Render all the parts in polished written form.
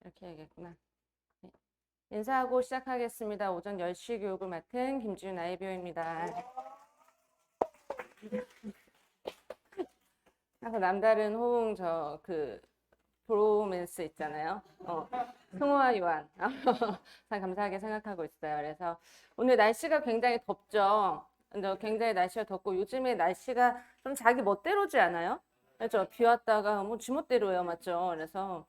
이렇게 해야겠구나. 네. 인사하고 시작하겠습니다. 오전 10시 교육을 맡은 김지윤 아이비오입니다. 항상 남다른 호응 브로맨스 있잖아요. 승우와 요한. 참 감사하게 생각하고 있어요. 그래서 오늘 날씨가 굉장히 덥죠. 근데 굉장히 날씨가 덥고 요즘에 날씨가 좀 자기 멋대로지 않아요? 그렇죠. 비 왔다가 뭐 지멋대로예요. 맞죠? 그래서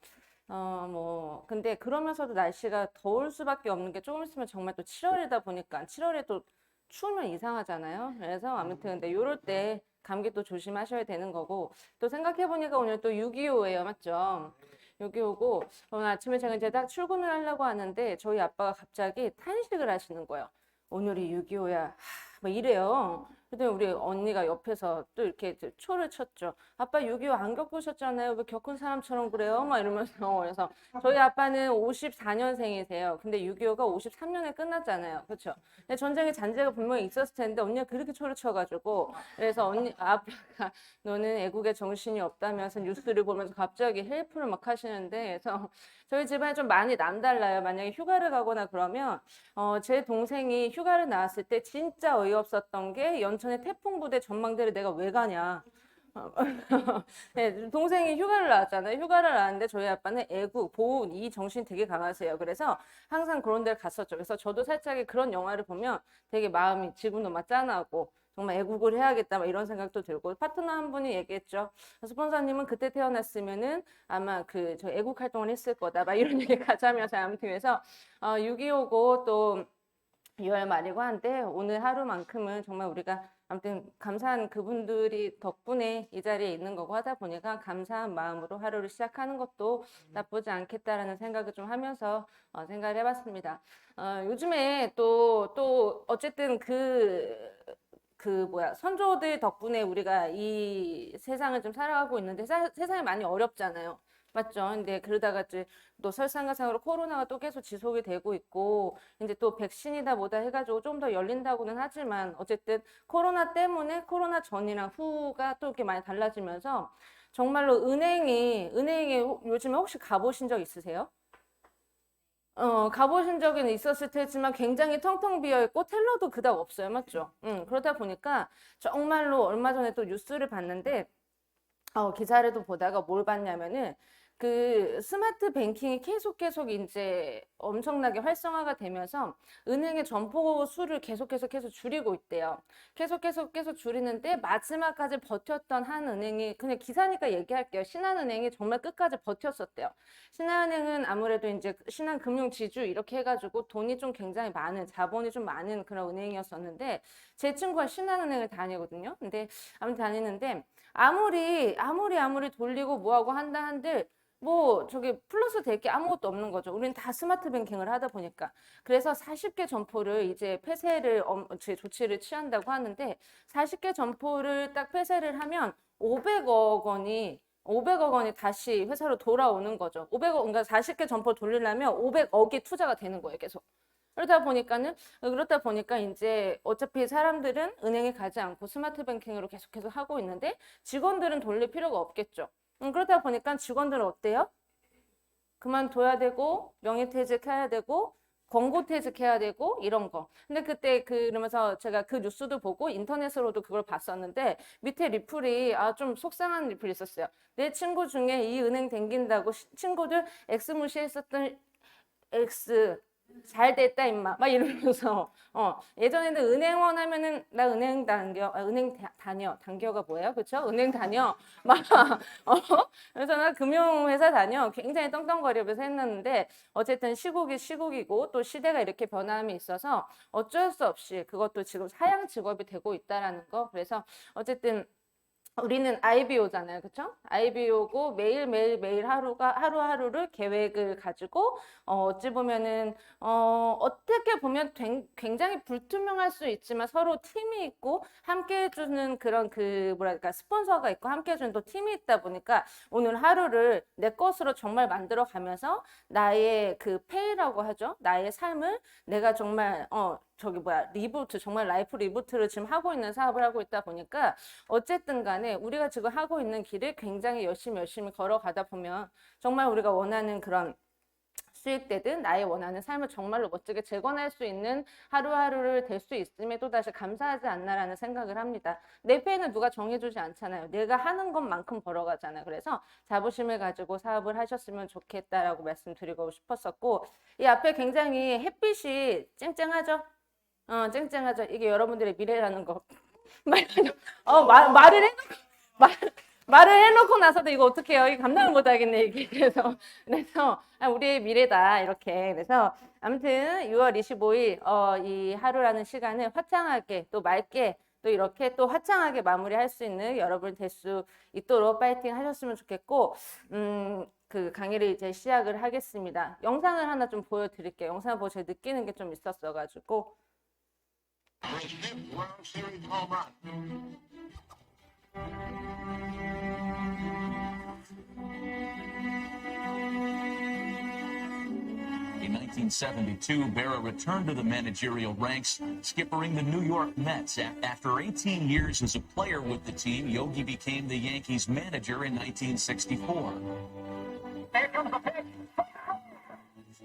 근데 그러면서도 날씨가 더울 수밖에 없는 게 조금 있으면 정말 또 7월이다 보니까 7월에 또 추우면 이상하잖아요. 그래서 아무튼 근데 요럴 때 감기 또 조심하셔야 되는 거고 또 생각해보니까 오늘 또 6.25예요. 맞죠? 6.25고 오늘 아침에 제가 이제 딱 출근을 하려고 하는데 저희 아빠가 갑자기 탄식을 하시는 거예요. 오늘이 6.25야. 막 이래요. 그랬더니 우리 언니가 옆에서 또 이렇게 초를 쳤죠. 아빠 6.25 안 겪으셨잖아요. 왜 겪은 사람처럼 그래요? 막 이러면서. 그래서 저희 아빠는 54년생이세요. 근데 6.25가 53년에 끝났잖아요. 그렇죠? 근데 전쟁의 잔재가 분명히 있었을 텐데 언니가 그렇게 초를 쳐가지고 그래서 아빠가 너는 애국의 정신이 없다면서 뉴스를 보면서 갑자기 헬프를 막 하시는데 그래서 저희 집안이 좀 많이 남달라요. 만약에 휴가를 가거나 그러면 제 동생이 휴가를 나왔을 때 진짜 어이없었던 게 연천의 태풍부대 전망대를 내가 왜 가냐. 네, 동생이 휴가를 나왔잖아요. 휴가를 나왔는데 저희 아빠는 애국, 보훈 이 정신 되게 강하세요. 그래서 항상 그런 데를 갔었죠. 그래서 저도 살짝 그런 영화를 보면 되게 마음이 지금도 막 짠하고 정말 애국을 해야겠다 막 이런 생각도 들고 파트너 한 분이 얘기했죠. 스폰서님은 그때 태어났으면은 아마 저 애국 활동을 했을 거다 막 이런 얘기까지 하면서 아무튼 그래서 6.25고 또 6월 말이고 한데 오늘 하루만큼은 정말 우리가 아무튼 감사한 그분들이 덕분에 이 자리에 있는 거고 하다 보니까 감사한 마음으로 하루를 시작하는 것도 나쁘지 않겠다라는 생각을 좀 하면서 생각을 해봤습니다. 요즘에 또 어쨌든 선조들 덕분에 우리가 이 세상을 좀 살아가고 있는데 세상이 많이 어렵잖아요. 맞죠? 근데 그러다가 이제 또 설상가상으로 코로나가 또 계속 지속이 되고 있고 이제 또 백신이다 뭐다 해가지고 좀 더 열린다고는 하지만 어쨌든 코로나 때문에 코로나 전이랑 후가 또 이렇게 많이 달라지면서 정말로 은행에 요즘에 혹시 가보신 적 있으세요? 가보신 적은 있었을 테지만 굉장히 텅텅 비어 있고 텔러도 그닥 없어요. 맞죠? 그러다 보니까 정말로 얼마 전에 또 뉴스를 봤는데 기사를 보다가 뭘 봤냐면은 그 스마트 뱅킹이 계속 이제 엄청나게 활성화가 되면서 은행의 점포 수를 계속 줄이고 있대요. 계속 줄이는데 마지막까지 버텼던 한 은행이 그냥 기사니까 얘기할게요. 신한은행이 정말 끝까지 버텼었대요. 신한은행은 아무래도 이제 신한금융지주 이렇게 해가지고 돈이 좀 굉장히 많은 자본이 좀 많은 그런 은행이었었는데 제 친구가 신한은행을 다니거든요. 근데 아무튼 다니는데 아무리 돌리고 뭐하고 한다 한들 뭐 저기 플러스 될 게 아무것도 없는 거죠. 우리는 다 스마트 뱅킹을 하다 보니까. 그래서 40개 점포를 이제 폐쇄를 제 조치를 취한다고 하는데 40개 점포를 딱 폐쇄를 하면 500억 원이 다시 회사로 돌아오는 거죠. 500억, 그러니까 40개 점포 돌리려면 500억이 투자가 되는 거예요, 계속. 그러다 보니까 이제 어차피 사람들은 은행에 가지 않고 스마트 뱅킹으로 계속해서 하고 있는데 직원들은 돌릴 필요가 없겠죠. 그러다 보니까 직원들은 어때요? 그만둬야 되고 명예퇴직해야 되고 권고퇴직해야 되고 이런 거. 근데 그때 그러면서 제가 그 뉴스도 보고 인터넷으로도 그걸 봤었는데 밑에 리플이 좀 속상한 리플이 있었어요. 내 친구 중에 이 은행 댕긴다고 친구들 X 무시했었던 X 잘 됐다 임마 막 이러면서 예전에는 은행원 하면은 나 은행 다녀 단교가 뭐예요 그쵸 은행 다녀 막 그래서 나 금융회사 다녀 굉장히 떵떵거리면서 했는데 어쨌든 시국이고 또 시대가 이렇게 변함이 있어서 어쩔 수 없이 그것도 지금 사양 직업이 되고 있다라는 거 그래서 어쨌든 우리는 IBO잖아요. 그쵸? IBO고 매일 하루하루를 계획을 가지고 어찌 보면은 어떻게 보면 굉장히 불투명할 수 있지만 서로 팀이 있고 함께 해주는 그런 뭐랄까 스폰서가 있고 함께 해주는 또 팀이 있다 보니까 오늘 하루를 내 것으로 정말 만들어 가면서 나의 페이라고 하죠. 나의 삶을 내가 정말 저기 뭐야 리부트 정말 라이프 리부트를 지금 하고 있는 사업을 하고 있다 보니까 어쨌든 간에 우리가 지금 하고 있는 길을 굉장히 열심히 걸어가다 보면 정말 우리가 원하는 그런 수익되든 나의 원하는 삶을 정말로 멋지게 재건할 수 있는 하루하루를 될 수 있음에 또다시 감사하지 않나라는 생각을 합니다. 내 패는 누가 정해주지 않잖아요. 내가 하는 것만큼 벌어가잖아요. 그래서 자부심을 가지고 사업을 하셨으면 좋겠다라고 말씀드리고 싶었었고 이 앞에 굉장히 햇빛이 쨍쨍하죠? 쨍쨍하죠. 이게 여러분들의 미래라는 거. 말을 해놓고 말, 말을 해놓고 나서도 이거 어떡해요? 이거 감당을 못하겠네 이게. 그래서 우리의 미래다 이렇게. 그래서 아무튼 6월 25일 이 하루라는 시간을 화창하게 또 맑게 또 이렇게 또 화창하게 마무리할 수 있는 여러분 될 수 있도록 파이팅 하셨으면 좋겠고 그 강의를 이제 시작을 하겠습니다. 영상을 하나 좀 보여드릴게요. 영상을 보고 제가 느끼는 게 좀 있었어가지고. In 1972, Berra returned to the managerial ranks, skippering the New York Mets. After 18 years as a player with the team, Yogi became the Yankees manager in 1964.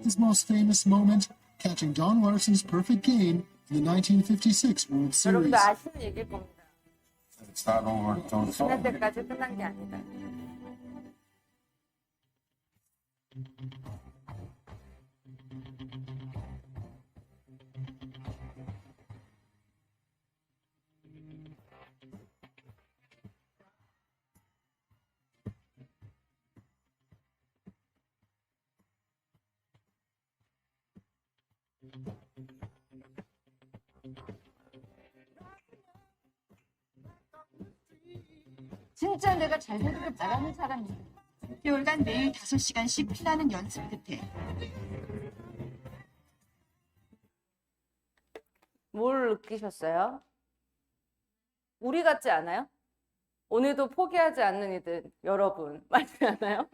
His most famous moment, catching Don Larson's perfect game in the 1956 World Series. 여러분도 아시는 얘기일 겁니다. It's not over until it's over. 끝날 때까지 끝난 게 아니다. 진짜 내가 잘 되기를 바라는 사람이야. 6개월간 매일 5시간씩 피나는 연습 끝에 뭘 느끼셨어요? 우리 같지 않아요? 오늘도 포기하지 않는 이들 여러분 맞지 않아요?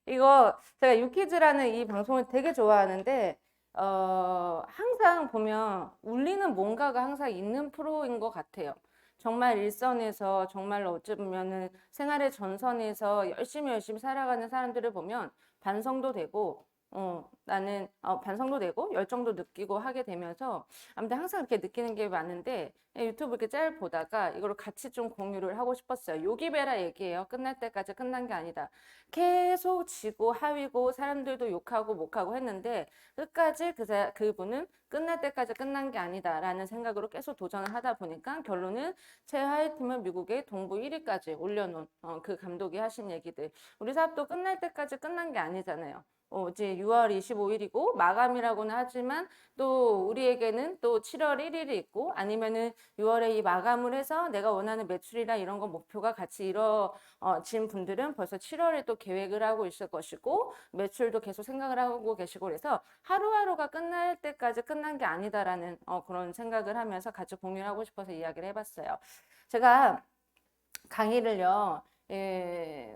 이거 제가 유키즈라는 이 방송을 되게 좋아하는데 항상 보면 울리는 뭔가가 항상 있는 프로인 것 같아요. 정말 일선에서 정말 어찌 보면은 생활의 전선에서 열심히 살아가는 사람들을 보면 반성도 되고 나는 반성도 되고 열정도 느끼고 하게 되면서 아무튼 항상 이렇게 느끼는 게 많은데 유튜브 이렇게 짤 보다가 이거를 같이 좀 공유를 하고 싶었어요. 요기베라 얘기예요. 끝날 때까지 끝난 게 아니다. 계속 지고 하위고 사람들도 욕하고 목하고 했는데 끝까지 그분은 끝날 때까지 끝난 게 아니다라는 생각으로 계속 도전을 하다 보니까 결론은 최하위 팀은 미국의 동부 1위까지 올려놓은 그 감독이 하신 얘기들. 우리 사업도 끝날 때까지 끝난 게 아니잖아요. 이제 6월 25일이고 마감이라고는 하지만 또 우리에게는 또 7월 1일이 있고 아니면은 6월에 이 마감을 해서 내가 원하는 매출이나 이런 거 목표가 같이 이루어진 분들은 벌써 7월에 또 계획을 하고 있을 것이고 매출도 계속 생각을 하고 계시고 그래서 하루하루가 끝날 때까지 끝난 게 아니다라는 그런 생각을 하면서 같이 공유를 하고 싶어서 이야기를 해봤어요. 제가 강의를요.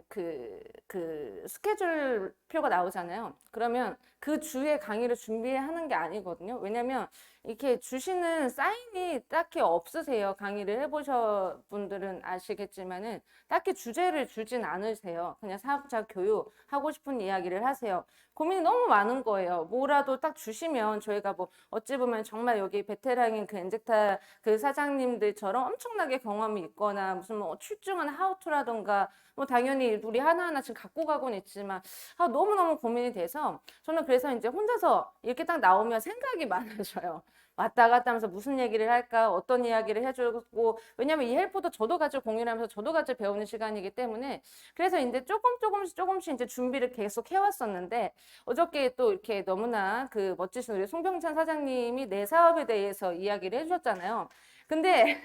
그 스케줄표가 나오잖아요. 그러면 그 주에 강의를 준비하는 게 아니거든요. 왜냐면 이렇게 주시는 사인이 딱히 없으세요. 강의를 해보셔 분들은 아시겠지만은 딱히 주제를 주진 않으세요. 그냥 사업자 교육 하고 싶은 이야기를 하세요. 고민이 너무 많은 거예요. 뭐라도 딱 주시면 저희가 뭐 어찌 보면 정말 여기 베테랑인 그 엔젝타 그 사장님들처럼 엄청나게 경험이 있거나 무슨 뭐 출중한 하우투라던가 뭐 당연히 우리 하나하나 지금 갖고 가고는 있지만 너무너무 고민이 돼서 저는 그래서 이제 혼자서 이렇게 딱 나오면 생각이 많아져요. 왔다 갔다 하면서 무슨 얘기를 할까 어떤 이야기를 해주고 왜냐면 이 헬프도 저도 같이 공유를 하면서 저도 같이 배우는 시간이기 때문에 그래서 이제 조금씩 이제 준비를 계속 해왔었는데 어저께 또 이렇게 너무나 그 멋지신 우리 송병찬 사장님이 내 사업에 대해서 이야기를 해주셨잖아요. 근데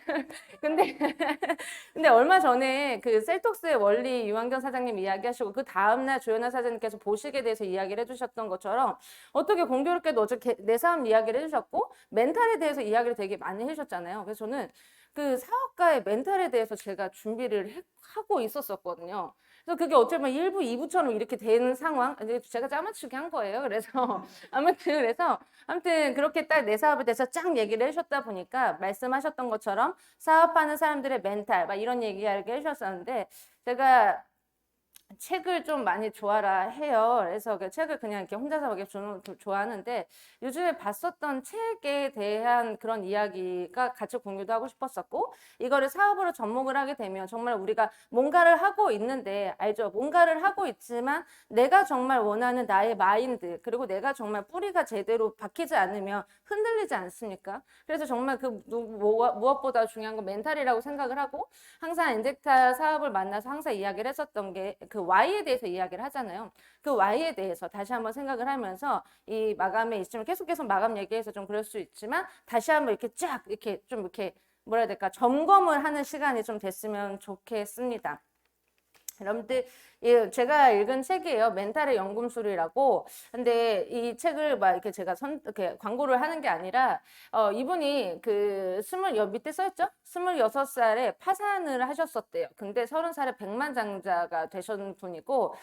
얼마 전에 그 셀톡스의 원리 유한경 사장님 이야기하시고 그 다음날 조연아 사장님께서 보식에 대해서 이야기를 해주셨던 것처럼 어떻게 공교롭게도 어저께 내 사업 이야기를 해주셨고 멘탈에 대해서 이야기를 되게 많이 해주셨잖아요. 그래서 저는 그 사업가의 멘탈에 대해서 제가 준비를 하고 있었거든요. 그래서 그게 어떻게 보면 1부, 2부처럼 이렇게 되는 상황. 이제 제가 짜맞추게 한 거예요. 그래서 아무튼 그렇게 딱 내 사업에 대해서 쫙 얘기를 해주셨다 보니까 말씀하셨던 것처럼 사업하는 사람들의 멘탈 막 이런 얘기를 해주셨었는데 제가 책을 좀 많이 좋아라 해요. 그래서 그 책을 그냥 이렇게 혼자서 이렇게 좋아하는데 요즘에 봤었던 책에 대한 그런 이야기가 같이 공유도 하고 싶었었고 이거를 사업으로 접목을 하게 되면 정말 우리가 뭔가를 하고 있는데 알죠? 뭔가를 하고 있지만 내가 정말 원하는 나의 마인드 그리고 내가 정말 뿌리가 제대로 박히지 않으면 흔들리지 않습니까? 그래서 정말 그 무엇보다 중요한 건 멘탈이라고 생각을 하고 항상 인젝타 사업을 만나서 항상 이야기를 했었던 게 그 Y에 대해서 이야기를 하잖아요. 그 Y에 대해서 다시 한번 생각을 하면서 이 마감에 있으면 계속 마감 얘기해서 좀 그럴 수 있지만 다시 한번 이렇게 쫙 이렇게 좀 이렇게 뭐라 해야 될까 점검을 하는 시간이 좀 됐으면 좋겠습니다. 여러분들 제가 읽은 책이에요. 멘탈의 연금술이라고. 근데 이 책을 막 이렇게 제가 이렇게 광고를 하는 게 아니라 이분이 그 밑에 써있죠? 26살에 파산을 하셨었대요. 근데 30살에 백만장자가 되신 분이고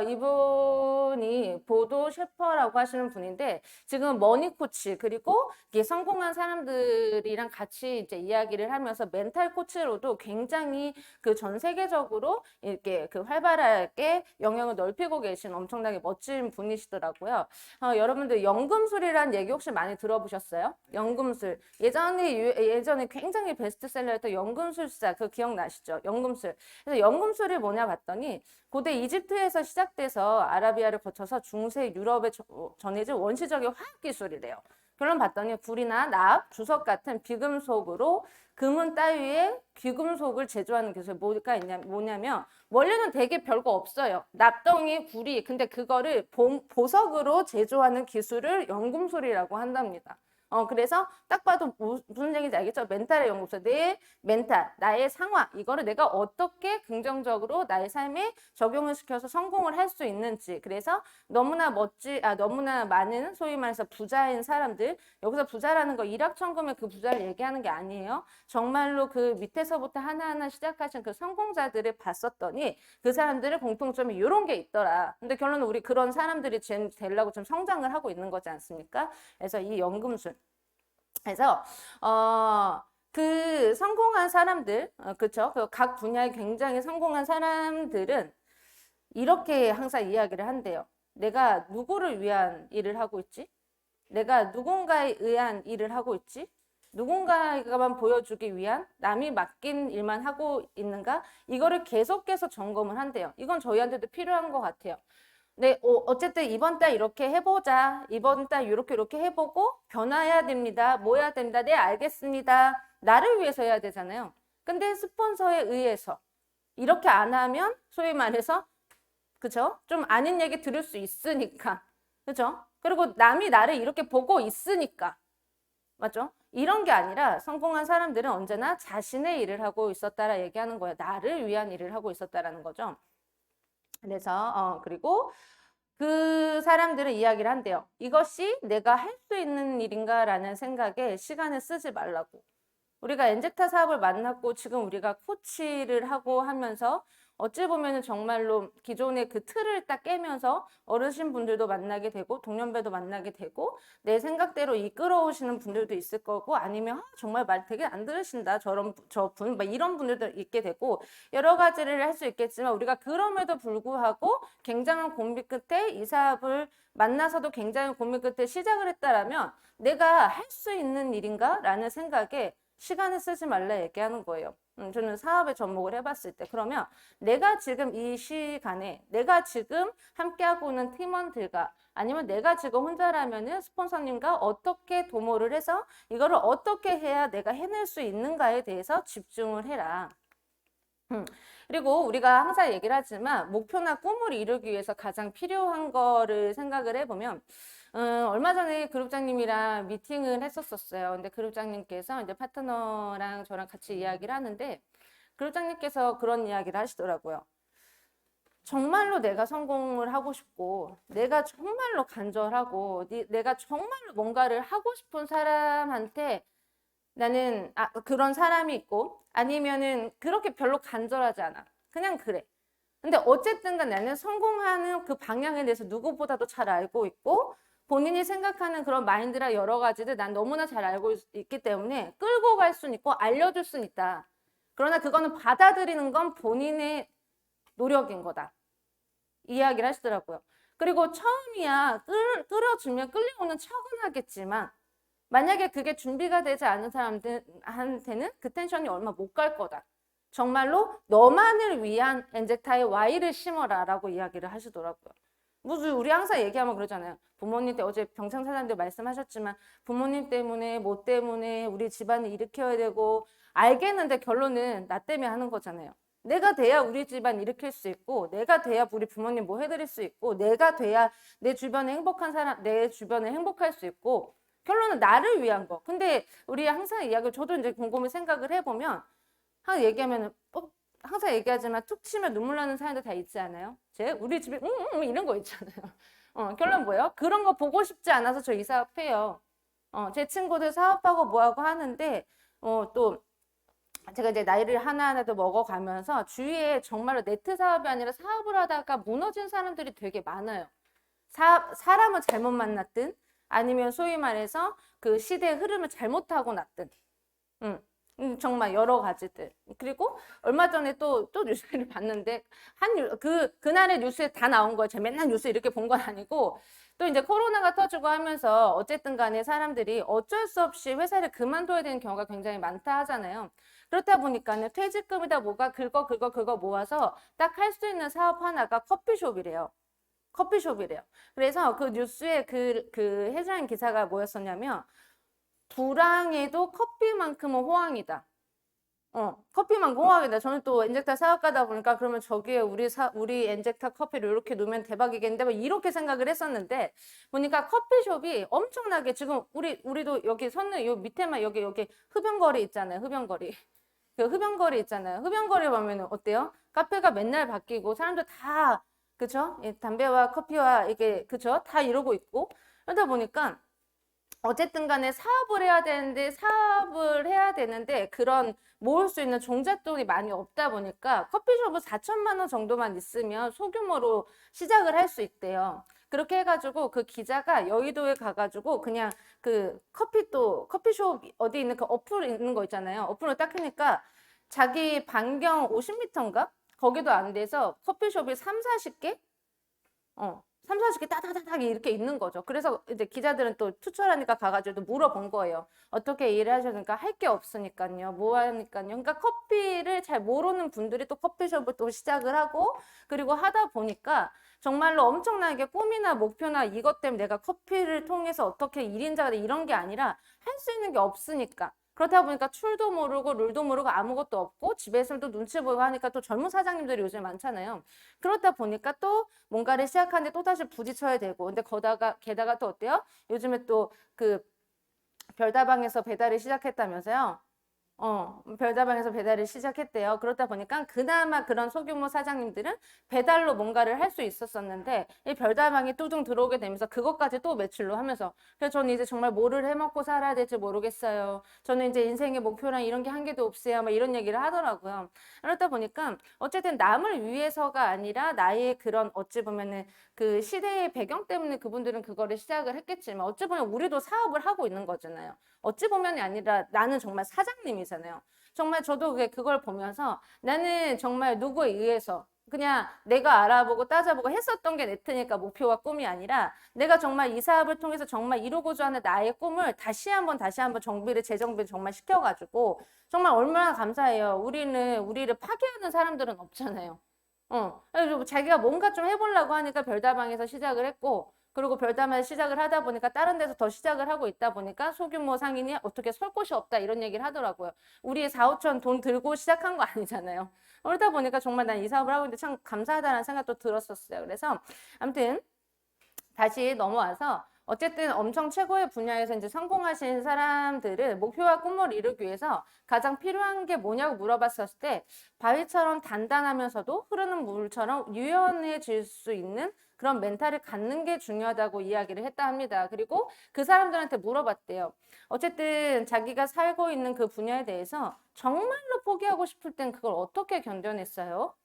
이분이 보도 셰퍼라고 하시는 분인데 지금 머니코치 그리고 이게 성공한 사람들이랑 같이 이제 이야기를 하면서 멘탈 코치로도 굉장히 그 전 세계적으로 이렇게 그 활발하게 영향을 넓히고 계신 엄청나게 멋진 분이시더라고요. 여러분들 연금술이라는 얘기 혹시 많이 들어보셨어요? 연금술. 예전에 굉장히 베스트셀러였던 연금술사 그 기억나시죠? 연금술. 그래서 연금술이 뭐냐 봤더니 고대 이집트에서 시작돼서 아라비아를 거쳐서 중세 유럽에 전해진 원시적인 화학 기술이래요. 결론 봤더니 불이나 납, 주석 같은 비금속으로 금은 따위에 귀금속을 제조하는 기술 뭐냐면 원래는 되게 별거 없어요. 납덩이, 구리. 근데 그거를 보석으로 제조하는 기술을 연금술이라고 한답니다. 그래서 딱 봐도 무슨 얘기인지 알겠죠? 멘탈의 연금술. 내 멘탈, 나의 상황, 이거를 내가 어떻게 긍정적으로 나의 삶에 적용을 시켜서 성공을 할 수 있는지. 그래서 너무나 많은 소위 말해서 부자인 사람들, 여기서 부자라는 거 일확천금의 그 부자를 얘기하는 게 아니에요. 정말로 그 밑에서부터 하나하나 시작하신 그 성공자들을 봤었더니 그 사람들의 공통점이 이런 게 있더라. 근데 결론은 우리 그런 사람들이 되려고 좀 성장을 하고 있는 거지 않습니까? 그래서 이 연금술. 그래서 그 성공한 사람들, 그쵸? 각 분야에 굉장히 성공한 사람들은 이렇게 항상 이야기를 한대요. 내가 누구를 위한 일을 하고 있지? 내가 누군가에 의한 일을 하고 있지? 누군가만 보여주기 위한 남이 맡긴 일만 하고 있는가? 이거를 계속해서 점검을 한대요. 이건 저희한테도 필요한 것 같아요. 네, 어쨌든 이번 달 이렇게 해보자. 이번 달 이렇게 해보고 변화해야 됩니다. 뭐 해야 됩니다. 네, 알겠습니다. 나를 위해서 해야 되잖아요. 근데 스폰서에 의해서 이렇게 안 하면 소위 말해서 그죠? 좀 아닌 얘기 들을 수 있으니까. 그죠? 그리고 남이 나를 이렇게 보고 있으니까. 맞죠? 이런 게 아니라 성공한 사람들은 언제나 자신의 일을 하고 있었다라 얘기하는 거예요. 나를 위한 일을 하고 있었다라는 거죠. 그래서 그리고 그 사람들은 이야기를 한대요. 이것이 내가 할 수 있는 일인가라는 생각에 시간을 쓰지 말라고. 우리가 엔젝타 사업을 만났고 지금 우리가 코치를 하고 하면서 어찌 보면은 정말로 기존의 그 틀을 딱 깨면서 어르신분들도 만나게 되고 동년배도 만나게 되고 내 생각대로 이끌어오시는 분들도 있을 거고 아니면 정말 말 되게 안 들으신다 저분 막 이런 분들도 있게 되고 여러 가지를 할 수 있겠지만 우리가 그럼에도 불구하고 굉장한 고민 끝에 이 사업을 만나서도 굉장히 고민 끝에 시작을 했다라면 내가 할 수 있는 일인가? 라는 생각에 시간을 쓰지 말라 얘기하는 거예요. 저는 사업에 접목을 해봤을 때 그러면 내가 지금 이 시간에 내가 지금 함께하고 있는 팀원들과 아니면 내가 지금 혼자라면은 스폰서님과 어떻게 도모를 해서 이거를 어떻게 해야 내가 해낼 수 있는가에 대해서 집중을 해라. 그리고 우리가 항상 얘기를 하지만 목표나 꿈을 이루기 위해서 가장 필요한 거를 생각을 해보면 얼마 전에 그룹장님이랑 미팅을 했었어요. 근데 그룹장님께서 이제 파트너랑 저랑 같이 이야기를 하는데 그룹장님께서 그런 이야기를 하시더라고요. 정말로 내가 성공을 하고 싶고 내가 정말로 간절하고 내가 정말로 뭔가를 하고 싶은 사람한테 나는 그런 사람이 있고 아니면은 그렇게 별로 간절하지 않아. 그냥 그래. 근데 어쨌든 간 나는 성공하는 그 방향에 대해서 누구보다도 잘 알고 있고 본인이 생각하는 그런 마인드랑 여러 가지들 난 너무나 잘 알고 있기 때문에 끌고 갈 수는 있고 알려줄 수는 있다. 그러나 그거는 받아들이는 건 본인의 노력인 거다. 이야기를 하시더라고요. 그리고 처음이야 끌어주면 끌려오는 척은 하겠지만 만약에 그게 준비가 되지 않은 사람들한테는 그 텐션이 얼마 못 갈 거다. 정말로 너만을 위한 엔젝타의 Y를 심어라 라고 이야기를 하시더라고요. 무슨 우리 항상 얘기하면 그러잖아요. 부모님 때 어제 병창사장도 말씀하셨지만 부모님 때문에 뭐 때문에 우리 집안을 일으켜야 되고 알겠는데 결론은 나 때문에 하는 거잖아요. 내가 돼야 우리 집안 일으킬 수 있고 내가 돼야 우리 부모님 뭐 해드릴 수 있고 내가 돼야 내 주변에 행복한 사람 내 주변에 행복할 수 있고 결론은 나를 위한 거. 근데 우리 항상 이야기 저도 이제 곰곰이 생각을 해보면 항상 얘기하면은 항상 얘기하지만 툭 치면 눈물 나는 사연도 다 있지 않아요? 우리 집에 이런 거 있잖아요. 결론 뭐예요? 그런 거 보고 싶지 않아서 저 이 사업해요. 제 친구들 사업하고 뭐하고 하는데 또 제가 이제 나이를 하나하나 더 먹어가면서 주위에 정말로 네트 사업이 아니라 사업을 하다가 무너진 사람들이 되게 많아요. 사람을 잘못 만났든 아니면 소위 말해서 그 시대의 흐름을 잘못 타고 났든 정말 여러 가지들. 그리고 얼마 전에 또 뉴스를 봤는데 그날의 뉴스에 다 나온 거예요. 제가 맨날 뉴스 이렇게 본 건 아니고 또 이제 코로나가 터지고 하면서 어쨌든 간에 사람들이 어쩔 수 없이 회사를 그만둬야 되는 경우가 굉장히 많다 하잖아요. 그렇다 보니까는 퇴직금이다 뭐가 긁어 모아서 딱 할 수 있는 사업 하나가 커피숍이래요. 그래서 그 뉴스에 그 해당 기사가 뭐였었냐면 불황에도 커피만큼은 호황이다. 커피만큼 호황이다. 저는 또 엔젝타 사업가다 보니까 그러면 저기에 우리 엔젝타 커피를 이렇게 놓으면 대박이겠는데 뭐 이렇게 생각을 했었는데 보니까 커피숍이 엄청나게 지금 우리도 여기 선내 요 밑에만 여기 흡연거리 있잖아요. 그 흡연거리 있잖아요. 흡연거리 보면은 어때요? 카페가 맨날 바뀌고 사람들 다 그쵸? 담배와 커피와 이게 그쵸? 다 이러고 있고 그러다 보니까 어쨌든 간에 사업을 해야 되는데 그런 모을 수 있는 종잣돈이 많이 없다 보니까 커피숍은 4천만 원 정도만 있으면 소규모로 시작을 할 수 있대요. 그렇게 해가지고 그 기자가 여의도에 가가지고 그냥 그 커피숍 어디 있는 그 어플 있는 거 있잖아요. 어플을 딱 하니까 자기 반경 50m인가? 거기도 안 돼서 커피숍이 3, 40개? 3, 40개 따다다닥 이렇게 있는 거죠. 그래서 이제 기자들은 또 투철하니까 가가지고 또 물어본 거예요. 어떻게 일을 하셨는가? 할 게 없으니까요. 뭐 하니까요. 그러니까 커피를 잘 모르는 분들이 또 커피숍을 또 시작을 하고 그리고 하다 보니까 정말로 엄청나게 꿈이나 목표나 이것 때문에 내가 커피를 통해서 어떻게 1인자가 돼 이런 게 아니라 할 수 있는 게 없으니까. 그렇다 보니까 출도 모르고 룰도 모르고 아무것도 없고 집에 있으면 또 눈치 보이고 하니까 또 젊은 사장님들이 요즘 많잖아요. 그렇다 보니까 또 뭔가를 시작하는데 또 다시 부딪혀야 되고 근데 게다가 또 어때요? 요즘에 또 그 별다방에서 배달을 시작했다면서요. 별다방에서 배달을 시작했대요. 그렇다 보니까 그나마 그런 소규모 사장님들은 배달로 뭔가를 할 수 있었었는데 이 별다방이 뚜둥 들어오게 되면서 그것까지 또 매출로 하면서 그래서 저는 이제 정말 뭐를 해먹고 살아야 될지 모르겠어요. 저는 이제 인생의 목표랑 이런 게 한 개도 없어요. 막 이런 얘기를 하더라고요. 그렇다 보니까 어쨌든 남을 위해서가 아니라 나의 그런 어찌 보면은 그 시대의 배경 때문에 그분들은 그거를 시작을 했겠지만 어찌 보면 우리도 사업을 하고 있는 거잖아요. 어찌 보면이 아니라 나는 정말 사장님이잖아요. 정말 저도 그걸 보면서 나는 정말 누구에 의해서 그냥 내가 알아보고 따져보고 했었던 게 네트니까 목표와 꿈이 아니라 내가 정말 이 사업을 통해서 정말 이루고자 하는 나의 꿈을 다시 한번 재정비를 정말 시켜가지고 정말 얼마나 감사해요. 우리를 파괴하는 사람들은 없잖아요. 그래서 자기가 뭔가 좀 해보려고 하니까 별다방에서 시작을 했고 그리고 별다방에서 시작을 하다 보니까 다른 데서 더 시작을 하고 있다 보니까 소규모 상인이 어떻게 설 곳이 없다 이런 얘기를 하더라고요. 우리 4, 5천 돈 들고 시작한 거 아니잖아요. 그러다 보니까 정말 난 이 사업을 하고 있는데 참 감사하다는 생각도 들었었어요. 그래서 아무튼 다시 넘어와서 어쨌든 엄청 최고의 분야에서 이제 성공하신 사람들은 목표와 꿈을 이루기 위해서 가장 필요한 게 뭐냐고 물어봤었을 때 바위처럼 단단하면서도 흐르는 물처럼 유연해질 수 있는 그런 멘탈을 갖는 게 중요하다고 이야기를 했다 합니다. 그리고 그 사람들한테 물어봤대요. 어쨌든 자기가 살고 있는 그 분야에 대해서 정말로 포기하고 싶을 땐 그걸 어떻게 견뎌냈어요?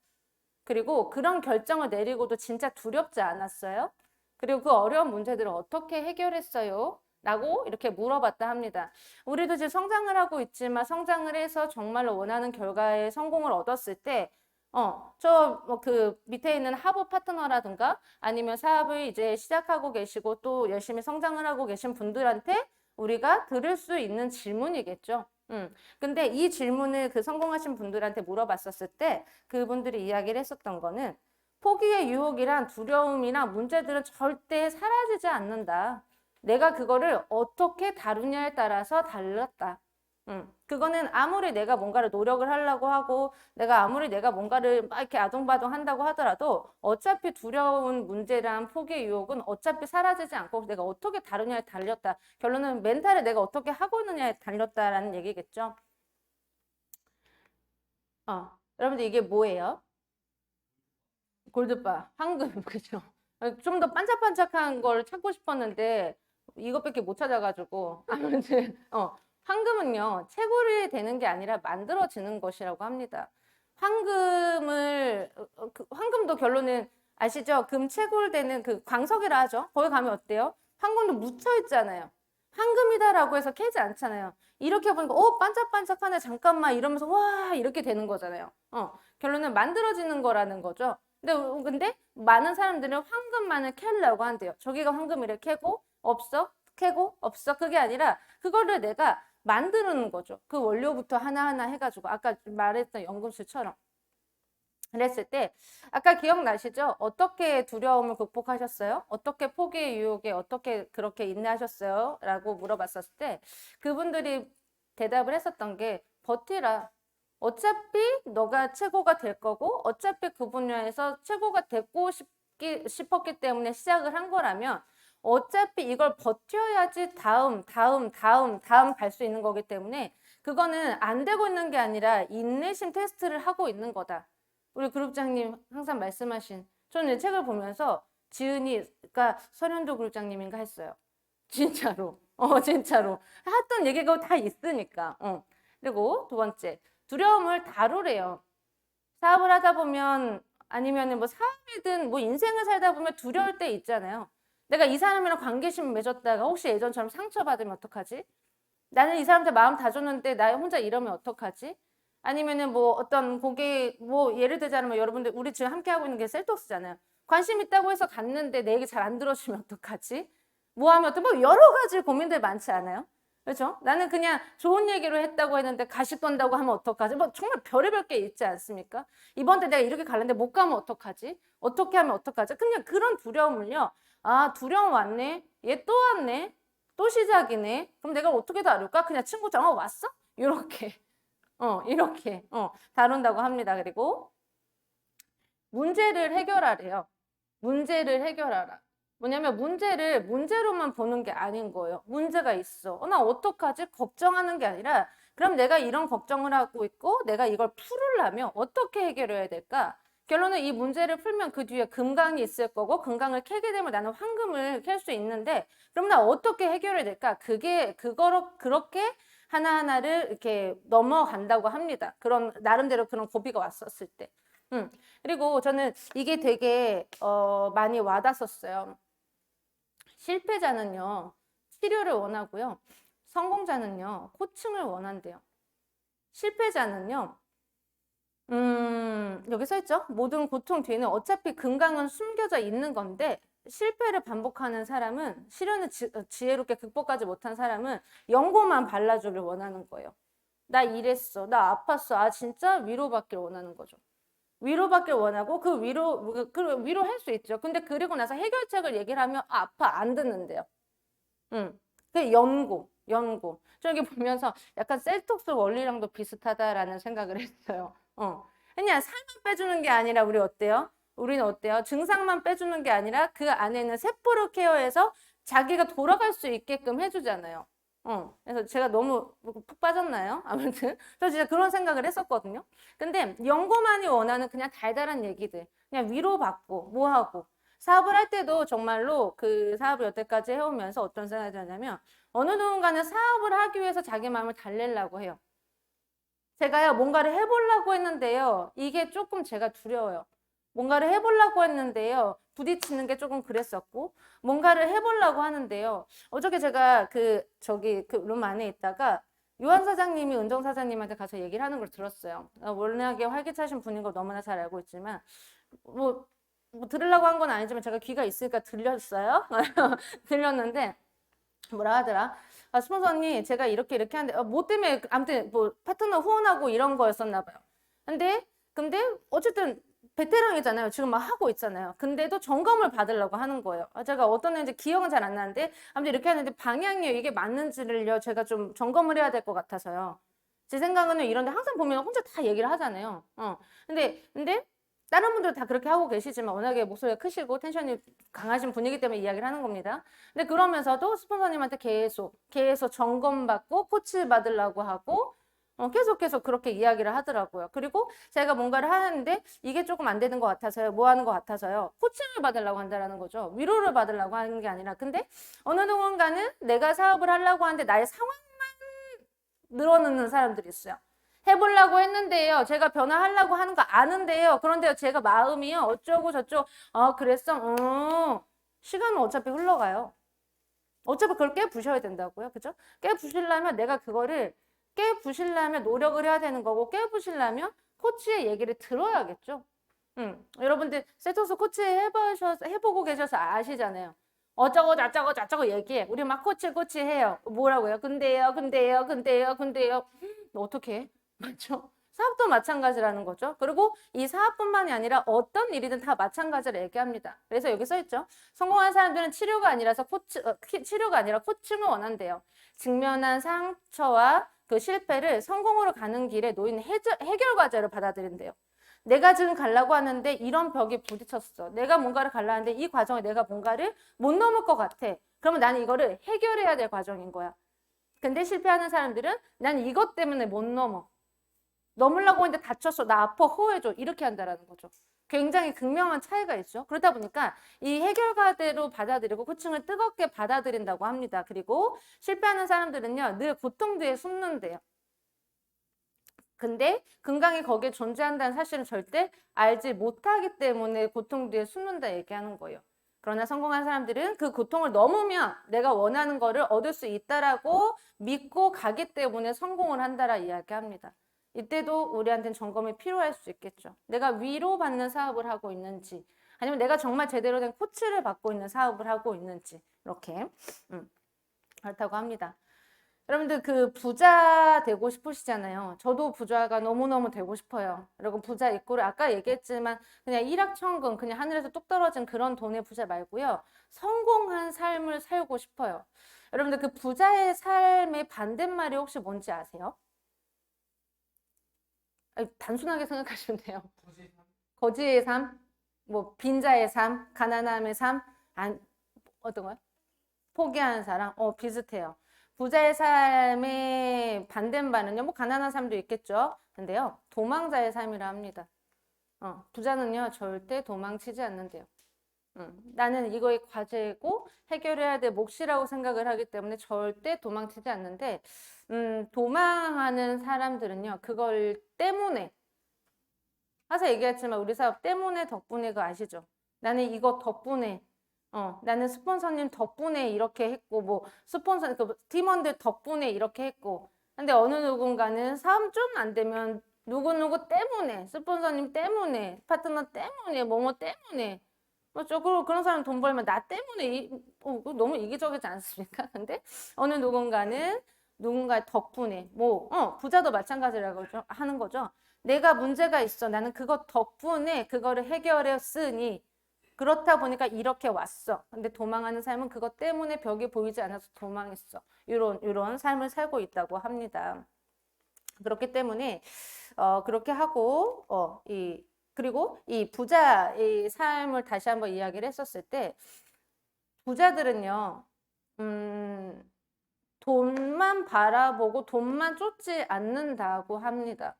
그리고 그런 결정을 내리고도 진짜 두렵지 않았어요? 그리고 그 어려운 문제들을 어떻게 해결했어요? 라고 이렇게 물어봤다 합니다. 우리도 지금 성장을 하고 있지만 성장을 해서 정말로 원하는 결과에 성공을 얻었을 때 그 밑에 있는 하부 파트너라든가 아니면 사업을 이제 시작하고 계시고 또 열심히 성장을 하고 계신 분들한테 우리가 들을 수 있는 질문이겠죠. 근데 이 질문을 그 성공하신 분들한테 물어봤었을 때 그분들이 이야기를 했었던 거는 포기의 유혹이란 두려움이란 문제들은 절대 사라지지 않는다. 내가 그거를 어떻게 다루냐에 따라서 달랐다. 그거는 아무리 내가 뭔가를 노력을 하려고 하고 내가 아무리 내가 뭔가를 막 이렇게 아둥바둥 한다고 하더라도 어차피 두려운 문제랑 포기의 유혹은 어차피 사라지지 않고 내가 어떻게 다루냐에 달렸다. 결론은 멘탈을 내가 어떻게 하고 있느냐에 달렸다라는 얘기겠죠. 여러분들 이게 뭐예요? 골드바, 황금, 그죠? 좀 더 반짝반짝한 걸 찾고 싶었는데 이것밖에 못 찾아가지고 아무튼 황금은요 채굴이 되는 게 아니라 만들어지는 것이라고 합니다. 황금도 결론은 아시죠? 금 채굴되는 그 광석이라 하죠. 거기 가면 어때요? 황금도 묻혀 있잖아요. 황금이다라고 해서 캐지 않잖아요. 이렇게 보니까 반짝반짝하네 잠깐만 이러면서 와 이렇게 되는 거잖아요. 결론은 만들어지는 거라는 거죠. 근데 많은 사람들은 황금만을 캐려고 한대요. 저기가 황금이래 캐고 없어 캐고 없어 그게 아니라 그거를 내가 만드는 거죠. 그 원료부터 하나하나 해가지고 아까 말했던 연금술처럼 그랬을 때 아까 기억나시죠? 어떻게 두려움을 극복하셨어요? 어떻게 포기의 유혹에 어떻게 그렇게 인내하셨어요? 라고 물어봤었을 때 그분들이 대답을 했었던 게 버티라. 어차피 너가 최고가 될 거고 어차피 그 분야에서 최고가 되고 싶었기 때문에 시작을 한 거라면 어차피 이걸 버텨야지 다음 갈 수 있는 거기 때문에 그거는 안 되고 있는 게 아니라 인내심 테스트를 하고 있는 거다. 우리 그룹장님 항상 말씀하신 저는 이 책을 보면서 지은이가 설현도 그룹장님인가 했어요. 진짜로. 진짜로. 했던 얘기가 다 있으니까. 그리고 두 번째, 두려움을 다루래요. 사업을 하다 보면 아니면 뭐 사업이든 뭐 인생을 살다 보면 두려울 때 있잖아요. 내가 이 사람이랑 관계심을 맺었다가 혹시 예전처럼 상처받으면 어떡하지? 나는 이 사람한테 마음 다 줬는데 나 혼자 이러면 어떡하지? 아니면은 뭐 어떤 고객 뭐 예를 들자면 여러분들 우리 지금 함께 하고 있는 게 셀톡스잖아요. 관심 있다고 해서 갔는데 내 얘기 잘 안 들어주면 어떡하지? 뭐 하면 뭐 여러 가지 고민들 많지 않아요? 그렇죠? 나는 그냥 좋은 얘기로 했다고 했는데 가식 건다고 하면 어떡하지? 뭐 정말 별의별 게 있지 않습니까? 이번 때 내가 이렇게 가는데 못 가면 어떡하지? 어떻게 하면 어떡하지? 그냥 그런 두려움을요. 두려움 왔네. 얘 또 왔네. 또 시작이네. 그럼 내가 어떻게 다룰까? 그냥 친구처럼 왔어? 이렇게 다룬다고 합니다. 그리고 문제를 해결하래요. 문제를 해결하라. 뭐냐면 문제를 문제로만 보는 게 아닌 거예요. 문제가 있어. 나 어떡하지? 걱정하는 게 아니라 그럼 내가 이런 걱정을 하고 있고 내가 이걸 풀으려면 어떻게 해결해야 될까? 결론은 이 문제를 풀면 그 뒤에 금강이 있을 거고 금강을 캐게 되면 나는 황금을 캘 수 있는데 그럼 나 어떻게 해결해야 될까? 그렇게 하나하나를 이렇게 넘어간다고 합니다. 그런 나름대로 그런 고비가 왔었을 때. 그리고 저는 이게 되게 많이 와닿았었어요. 실패자는요 치료를 원하고요. 성공자는요 코칭을 원한대요. 실패자는요 여기 써있죠? 모든 고통 뒤에는 어차피 금강은 숨겨져 있는 건데 실패를 반복하는 사람은 시련을 지혜롭게 극복하지 못한 사람은 연고만 발라주길 원하는 거예요. 나 이랬어. 나 아팠어. 진짜 위로받길 원하는 거죠. 위로받길 원하고 그 위로할 수 있죠. 근데 그리고 나서 해결책을 얘기를 하면 아파 안 듣는데요. 그 연고. 저기 보면서 약간 셀톡스 원리랑도 비슷하다라는 생각을 했어요. 그냥 살만 빼주는 게 아니라 우리는 어때요? 증상만 빼주는 게 아니라 그 안에 있는 세포를 케어해서 자기가 돌아갈 수 있게끔 해주잖아요. 그래서 제가 너무 푹 빠졌나요? 아무튼 저 진짜 그런 생각을 했었거든요. 근데 연고만이 원하는 그냥 달달한 얘기들, 그냥 위로받고 뭐하고 사업을 할 때도 정말로 그 사업을 여태까지 해오면서 어떤 생각이 드냐면 어느 누군가는 사업을 하기 위해서 자기 마음을 달래려고 해요. 제가요 뭔가를 해보려고 했는데요 이게 조금 제가 두려워요. 뭔가를 해보려고 했는데요. 부딪히는 게 조금 그랬었고, 뭔가를 해보려고 하는데요. 어저께 제가 그 룸 안에 있다가 요한 사장님이 은정 사장님한테 가서 얘기를 하는 걸 들었어요. 워낙에 활기차신 분인 거 너무나 잘 알고 있지만, 뭐 들으려고 한 건 아니지만 제가 귀가 있으니까 들렸어요. 들렸는데, 뭐라 하더라? 아, 스폰서 언니, 제가 이렇게 하는데, 뭐 때문에, 아무튼, 뭐, 파트너 후원하고 이런 거였었나 봐요. 근데, 어쨌든, 베테랑이잖아요. 지금 막 하고 있잖아요. 근데도 점검을 받으려고 하는 거예요. 아, 제가 어떤 애인지 기억은 잘 안 나는데, 아무튼 이렇게 하는데, 방향이요, 이게 맞는지를요, 제가 좀 점검을 해야 될 것 같아서요. 제 생각은요, 이런데 항상 보면 혼자 다 얘기를 하잖아요. 근데, 다른 분들 다 그렇게 하고 계시지만 워낙에 목소리가 크시고 텐션이 강하신 분이기 때문에 이야기를 하는 겁니다. 근데 그러면서도 스폰서님한테 계속 점검받고 코치 받으려고 하고 계속 그렇게 이야기를 하더라고요. 그리고 제가 뭔가를 하는데 이게 조금 안 되는 것 같아서요. 뭐 하는 것 같아서요. 코칭을 받으려고 한다는 거죠. 위로를 받으려고 하는 게 아니라. 근데 어느 누군가는 내가 사업을 하려고 하는데 나의 상황만 늘어놓는 사람들이 있어요. 해보려고 했는데요. 제가 변화하려고 하는 거 아는데요. 그런데 제가 마음이요. 어쩌고 저쩌고. 그랬어. 시간은 어차피 흘러가요. 어차피 그걸 깨부셔야 된다고요. 그죠? 깨부시려면 내가 그거를 깨부시려면 노력을 해야 되는 거고 깨부시려면 코치의 얘기를 들어야겠죠. 여러분들 세토스 코치 해보고 계셔서 아시잖아요. 어쩌고 저쩌고 얘기해. 우리 막 코치 해요. 뭐라고요? 근데요. 어떻게 해? 맞죠? 사업도 마찬가지라는 거죠. 그리고 이 사업뿐만이 아니라 어떤 일이든 다 마찬가지를 얘기합니다. 그래서 여기 써 있죠. 성공한 사람들은 치료가 아니라 코칭을 원한대요. 직면한 상처와 그 실패를 성공으로 가는 길에 놓인 해결 과제로 받아들인대요. 내가 지금 가려고 하는데 이런 벽에 부딪혔어. 내가 뭔가를 가려고 하는데 이 과정에 내가 뭔가를 못 넘을 것 같아. 그러면 나는 이거를 해결해야 될 과정인 거야. 근데 실패하는 사람들은 난 이것 때문에 못 넘어. 넘으려고 했는데 다쳤어. 나 아파. 호해줘. 이렇게 한다라는 거죠. 굉장히 극명한 차이가 있죠. 그러다 보니까 이 해결과대로 받아들이고 코칭을 뜨겁게 받아들인다고 합니다. 그리고 실패하는 사람들은요. 늘 고통 뒤에 숨는데요. 근데 건강이 거기에 존재한다는 사실은 절대 알지 못하기 때문에 고통 뒤에 숨는다 얘기하는 거예요. 그러나 성공한 사람들은 그 고통을 넘으면 내가 원하는 거를 얻을 수 있다라고 믿고 가기 때문에 성공을 한다라 이야기합니다. 이때도 우리한테는 점검이 필요할 수 있겠죠. 내가 위로받는 사업을 하고 있는지 아니면 내가 정말 제대로 된 코치를 받고 있는 사업을 하고 있는지 이렇게 그렇다고 합니다. 여러분들 그 부자 되고 싶으시잖아요. 저도 부자가 너무너무 되고 싶어요. 그리고 부자 입구를 아까 얘기했지만 그냥 일확천금 그냥 하늘에서 뚝 떨어진 그런 돈의 부자 말고요. 성공한 삶을 살고 싶어요. 여러분들 그 부자의 삶의 반대말이 혹시 뭔지 아세요? 아니, 단순하게 생각하시면 돼요. 거지의 삶, 뭐 빈자의 삶, 가난함의 삶, 어떤 거요? 포기하는 사람, 비슷해요. 부자의 삶의 반대말은요, 뭐 가난한 삶도 있겠죠. 근데요, 도망자의 삶이라 합니다. 부자는요, 절대 도망치지 않는데요. 나는 이거의 과제고 해결해야 될 몫이라고 생각을 하기 때문에 절대 도망치지 않는데 도망하는 사람들은요 그걸 때문에 항상 얘기했지만 우리 사업 때문에 덕분에 그거 아시죠? 나는 이거 덕분에 나는 스폰서님 덕분에 이렇게 했고 뭐 스폰서 그 팀원들 덕분에 이렇게 했고 근데 어느 누군가는 사업 좀 안 되면 누구 때문에 스폰서님 때문에 파트너 때문에 뭐뭐 때문에 맞죠. 그런 사람 돈 벌면 나 때문에 너무 이기적이지 않습니까? 근데 어느 누군가는 누군가의 덕분에 부자도 마찬가지라고 하는 거죠. 내가 문제가 있어. 나는 그것 덕분에 그거를 해결했으니 그렇다 보니까 이렇게 왔어. 근데 도망하는 삶은 그것 때문에 벽이 보이지 않아서 도망했어. 이런 삶을 살고 있다고 합니다. 그렇기 때문에 그렇게 하고 그리고 이 부자의 삶을 다시 한번 이야기를 했었을 때 부자들은요 돈만 바라보고 돈만 쫓지 않는다고 합니다.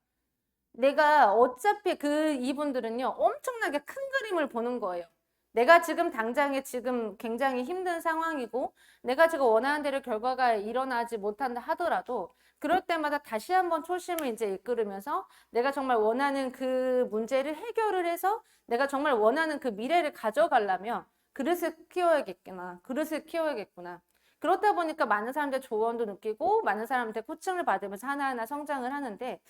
내가 어차피 이분들은요 엄청나게 큰 그림을 보는 거예요. 내가 지금 당장에 지금 굉장히 힘든 상황이고 내가 지금 원하는 대로 결과가 일어나지 못한다 하더라도 그럴 때마다 다시 한번 초심을 이제 이끌으면서 내가 정말 원하는 그 문제를 해결을 해서 내가 정말 원하는 그 미래를 가져가려면 그릇을 키워야겠구나. 그릇을 키워야겠구나. 그렇다 보니까 많은 사람들 조언도 느끼고 많은 사람한테 코칭을 받으면서 하나하나 성장을 하는데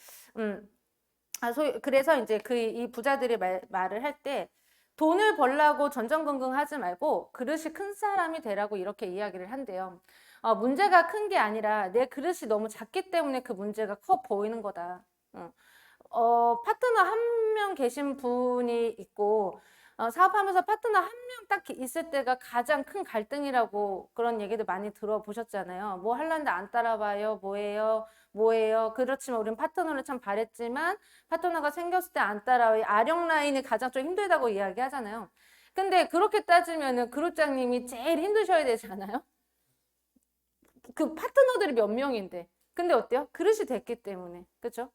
그래서 이제 이 부자들이 말을 할 때 돈을 벌라고 전전긍긍하지 말고 그릇이 큰 사람이 되라고 이렇게 이야기를 한대요. 문제가 큰 게 아니라 내 그릇이 너무 작기 때문에 그 문제가 커 보이는 거다. 파트너 한 명 계신 분이 있고 사업하면서 파트너 한 명 딱 있을 때가 가장 큰 갈등이라고 그런 얘기도 많이 들어보셨잖아요. 뭐 하려는데 안 따라와요. 뭐예요. 그렇지만 우린 파트너를 참 바랬지만 파트너가 생겼을 때 안 따라와요. 아령 라인이 가장 좀 힘들다고 이야기하잖아요. 근데 그렇게 따지면은 그룹장님이 제일 힘드셔야 되지 않아요? 그 파트너들이 몇 명인데. 근데 어때요? 그릇이 됐기 때문에. 그렇죠?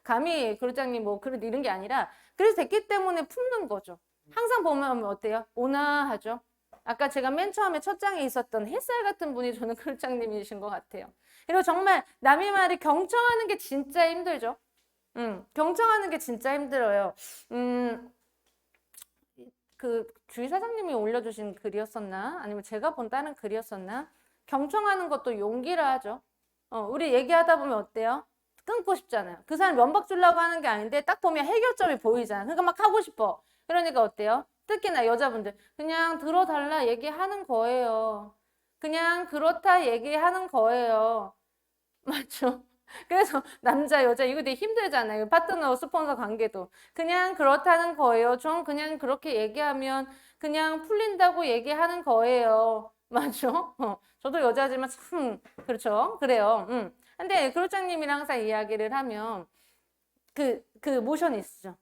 감히 그룹장님 뭐 그릇 이런 게 아니라 그릇이 됐기 때문에 품는 거죠. 항상 보면 어때요? 온화하죠? 아까 제가 맨 처음에 첫 장에 있었던 햇살 같은 분이 저는 그룹장님이신 것 같아요. 그리고 정말 남의 말을 경청하는 게 진짜 힘들죠. 경청하는 게 진짜 힘들어요. 그 주의사장님이 올려주신 글이었었나? 아니면 제가 본 다른 글이었었나? 경청하는 것도 용기라 하죠. 우리 얘기하다 보면 어때요? 끊고 싶잖아요. 그 사람 면박 주려고 하는 게 아닌데 딱 보면 해결점이 보이잖아요. 그러니까 막 하고 싶어. 그러니까 어때요? 특히나 여자분들 그냥 들어달라 얘기하는 거예요. 그냥 그렇다 얘기하는 거예요. 맞죠? 그래서 남자 여자 이거 되게 힘들잖아요. 파트너 스폰서 관계도 그냥 그렇다는 거예요. 좀 그냥 그렇게 얘기하면 그냥 풀린다고 얘기하는 거예요. 맞죠? 저도 여자지만 참 그렇죠. 그래요. 근데 그룹장님이랑 항상 이야기를 하면 그 모션이 있죠.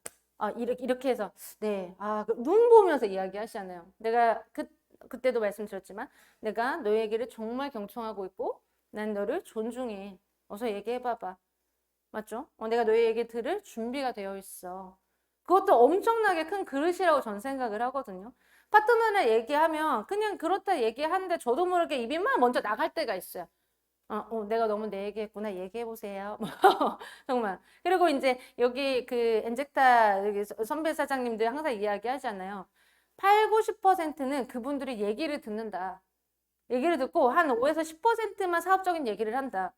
이렇게 해서 네, 눈 보면서 이야기하시잖아요. 내가 그때도 말씀드렸지만 내가 너 얘기를 정말 경청하고 있고 난 너를 존중해. 어서 얘기해봐봐. 맞죠? 내가 너의 얘기 들을 준비가 되어 있어. 그것도 엄청나게 큰 그릇이라고 전 생각을 하거든요. 파트너랑 얘기하면 그냥 그렇다 얘기하는데 저도 모르게 입이 막 먼저 나갈 때가 있어요. 내가 너무 내 얘기했구나. 얘기해보세요. 정말. 그리고 이제 여기 그 엔젝타 선배 사장님들 항상 이야기하잖아요. 8, 90%는 그분들이 얘기를 듣는다. 얘기를 듣고 한 5에서 10%만 사업적인 얘기를 한다.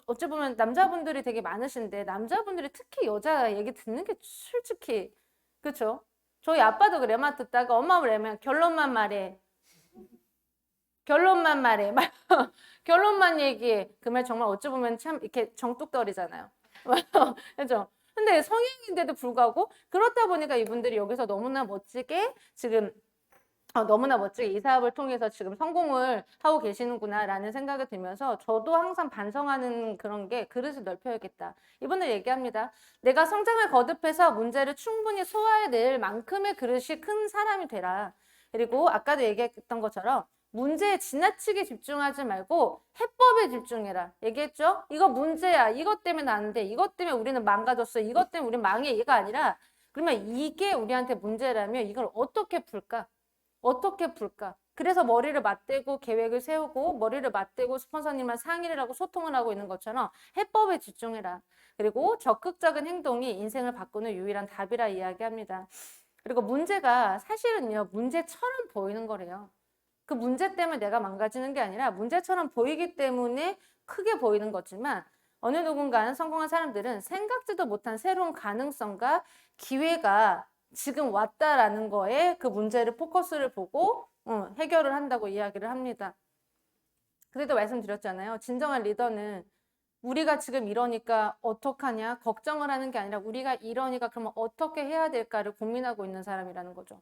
어찌 보면 남자분들이 되게 많으신데 남자분들이 특히 여자 얘기 듣는 게 솔직히 그렇죠? 저희 아빠도 그래. 막 듣다가 엄마 그러면 결론만 말해. 결론만 얘기해. 그 말 정말 어찌 보면 참 이렇게 정뚝떨이잖아요. 그렇죠? 근데 성인인데도 불구하고 그렇다 보니까 이분들이 여기서 너무나 멋지게 지금 너무나 멋지게 이 사업을 통해서 지금 성공을 하고 계시는구나라는 생각이 들면서 저도 항상 반성하는 그런 게 그릇을 넓혀야겠다. 이분들 얘기합니다. 내가 성장을 거듭해서 문제를 충분히 소화해낼 만큼의 그릇이 큰 사람이 되라. 그리고 아까도 얘기했던 것처럼 문제에 지나치게 집중하지 말고 해법에 집중해라. 얘기했죠? 이거 문제야. 이것 때문에 나는데 이것 때문에 우리는 망가졌어. 이것 때문에 우리는 망해. 이가 아니라 그러면 이게 우리한테 문제라면 이걸 어떻게 풀까? 어떻게 풀까? 그래서 머리를 맞대고 계획을 세우고 머리를 맞대고 스폰서님과 상의를 하고 소통을 하고 있는 것처럼 해법에 집중해라. 그리고 적극적인 행동이 인생을 바꾸는 유일한 답이라 이야기합니다. 그리고 문제가 사실은요. 문제처럼 보이는 거래요. 그 문제 때문에 내가 망가지는 게 아니라 문제처럼 보이기 때문에 크게 보이는 거지만 어느 누군가는 성공한 사람들은 생각지도 못한 새로운 가능성과 기회가 지금 왔다라는 거에 그 문제를 포커스를 보고 해결을 한다고 이야기를 합니다. 그래도 말씀드렸잖아요. 진정한 리더는 우리가 지금 이러니까 어떡하냐 걱정을 하는 게 아니라 우리가 이러니까 그러면 어떻게 해야 될까를 고민하고 있는 사람이라는 거죠.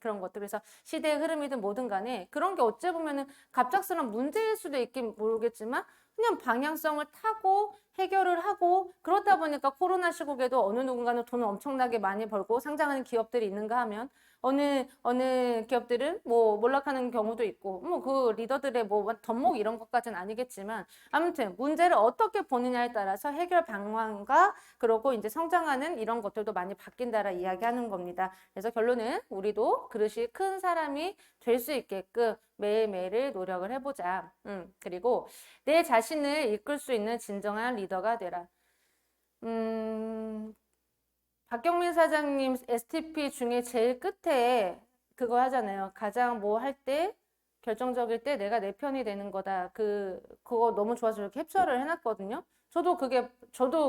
그런 것들. 그래서 시대의 흐름이든 뭐든 간에 그런 게 어찌 보면은 갑작스러운 문제일 수도 있긴 모르겠지만 그냥 방향성을 타고 해결을 하고 그렇다 보니까 코로나 시국에도 어느 누군가는 돈을 엄청나게 많이 벌고 상장하는 기업들이 있는가 하면 어느 기업들은 뭐 몰락하는 경우도 있고 뭐 그 리더들의 뭐 덕목 이런 것까지는 아니겠지만 아무튼 문제를 어떻게 보느냐에 따라서 해결 방안과 그러고 이제 성장하는 이런 것들도 많이 바뀐다라 이야기하는 겁니다. 그래서 결론은 우리도 그릇이 큰 사람이 될 수 있게끔 매일매일 노력을 해보자. 그리고 내 자신을 이끌 수 있는 진정한 리더가 되라. 박경민 사장님 STP 중에 제일 끝에 그거 하잖아요. 가장 뭐 할 때 결정적일 때 내가 내 편이 되는 거다. 그거 너무 좋아서 이렇게 캡처를 해놨거든요. 저도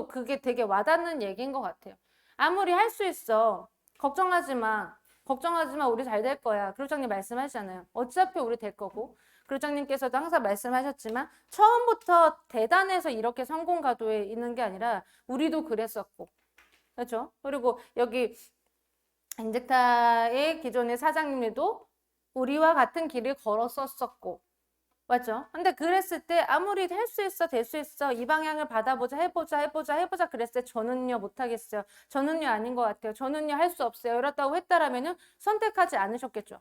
그게 되게 와닿는 얘기인 것 같아요. 아무리 할 수 있어. 걱정하지 마. 걱정하지 마. 우리 잘 될 거야. 교장님 말씀하시잖아요. 어차피 우리 될 거고. 교장님께서도 항상 말씀하셨지만 처음부터 대단해서 이렇게 성공 가도에 있는 게 아니라 우리도 그랬었고. 그렇죠? 그리고 여기 인젝타의 기존의 사장님들도 우리와 같은 길을 걸었었고 맞죠? 근데 그랬을 때 아무리 할 수 있어, 될 수 있어, 이 방향을 받아보자, 해보자 그랬을 때 저는요 못하겠어요. 저는요 아닌 것 같아요. 저는요 할 수 없어요. 이렇다고 했다라면은 선택하지 않으셨겠죠.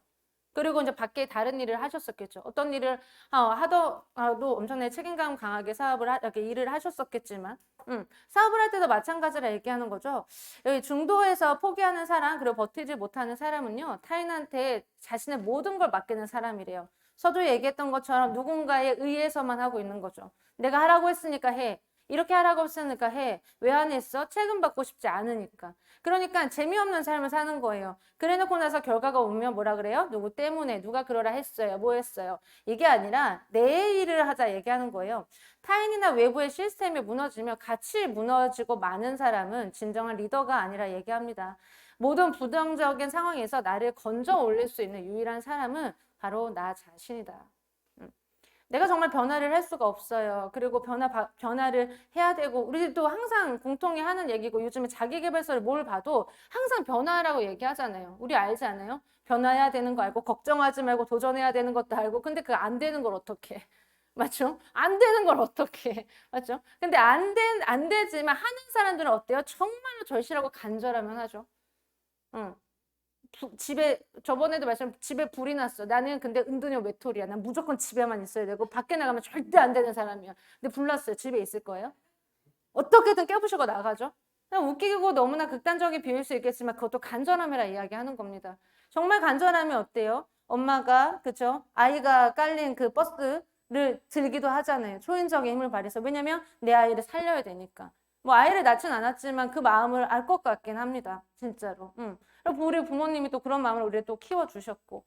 그리고 이제 밖에 다른 일을 하셨었겠죠. 어떤 일을 하더라도 엄청나게 책임감 강하게 이렇게 일을 하셨었겠지만, 사업을 할 때도 마찬가지라 얘기하는 거죠. 여기 중도에서 포기하는 사람, 그리고 버티지 못하는 사람은요, 타인한테 자신의 모든 걸 맡기는 사람이래요. 서두에 얘기했던 것처럼 누군가에 의해서만 하고 있는 거죠. 내가 하라고 했으니까 해. 이렇게 하라고 했으니까 해. 왜 안 했어? 책임받고 싶지 않으니까. 그러니까 재미없는 삶을 사는 거예요. 그래놓고 나서 결과가 오면 뭐라 그래요? 누구 때문에 누가 그러라 했어요. 뭐 했어요? 이게 아니라 내 일을 하자 얘기하는 거예요. 타인이나 외부의 시스템이 무너지면 같이 무너지고 많은 사람은 진정한 리더가 아니라 얘기합니다. 모든 부정적인 상황에서 나를 건져 올릴 수 있는 유일한 사람은 바로 나 자신이다. 내가 정말 변화를 할 수가 없어요. 그리고 변화를 해야 되고 우리도 항상 공통이 하는 얘기고 요즘에 자기계발서를 뭘 봐도 항상 변화라고 얘기하잖아요. 우리 알지 않아요? 변화해야 되는 거 알고 걱정하지 말고 도전해야 되는 것도 알고 근데 그 안 되는 걸 어떻게 해? 맞죠? 안 되는 걸 어떻게 해? 맞죠? 근데 안 되지만 하는 사람들은 어때요? 정말로 절실하고 간절하면 하죠. 응. 집에 저번에도 집에 불이 났어. 나는 근데 은둔형 외톨이야. 난 무조건 집에만 있어야 되고 밖에 나가면 절대 안 되는 사람이야. 근데 불 났어요. 집에 있을 거예요? 어떻게든 깨부시고 나가죠. 그냥 웃기고 너무나 극단적인 비유일 수 있겠지만 그것도 간절함이라 이야기하는 겁니다. 정말 간절하면 어때요? 엄마가 그쵸? 아이가 깔린 그 버스를 들기도 하잖아요. 초인적인 힘을 발휘해서. 왜냐면 내 아이를 살려야 되니까. 뭐 아이를 낳진 않았지만 그 마음을 알 것 같긴 합니다. 진짜로. 그리고 우리 부모님이 또 그런 마음을 우리를 또 키워주셨고.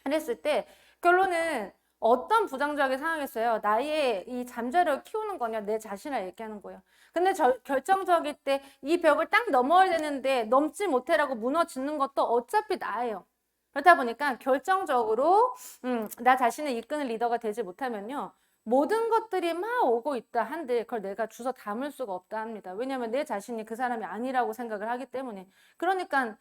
그랬을 때 결론은 어떤 부정적인 상황에서요. 나의 이 잠재력을 키우는 거냐 내 자신을 얘기하는 거예요. 근데 결정적일 때 이 벽을 딱 넘어야 되는데 넘지 못해라고 무너지는 것도 어차피 나예요. 그렇다 보니까 결정적으로 나 자신을 이끄는 리더가 되지 못하면요. 모든 것들이 막 오고 있다 한들 그걸 내가 주워 담을 수가 없다 합니다. 왜냐하면 내 자신이 그 사람이 아니라고 생각을 하기 때문에. 그러니까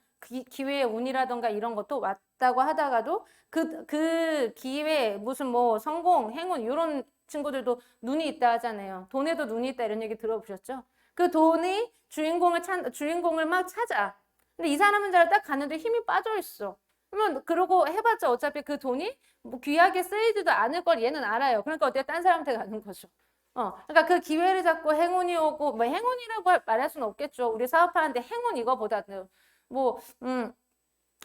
기회의 운이라던가 이런 것도 왔다고 하다가도 그 기회 무슨 뭐 성공, 행운 이런 친구들도 눈이 있다 하잖아요. 돈에도 눈이 있다 이런 얘기 들어보셨죠? 그 돈이 주인공을 막 찾아. 근데 이 사람은 딱 가는데 힘이 빠져 있어. 그러면 그러고 해봤자 어차피 그 돈이 뭐 귀하게 쓰이지도 않을 걸 얘는 알아요. 그러니까 어때요? 딴 사람한테 가는 거죠. 그러니까 그 기회를 잡고 행운이 오고 뭐 행운이라고 말할 수는 없겠죠. 우리 사업하는데 행운 이거보다는 뭐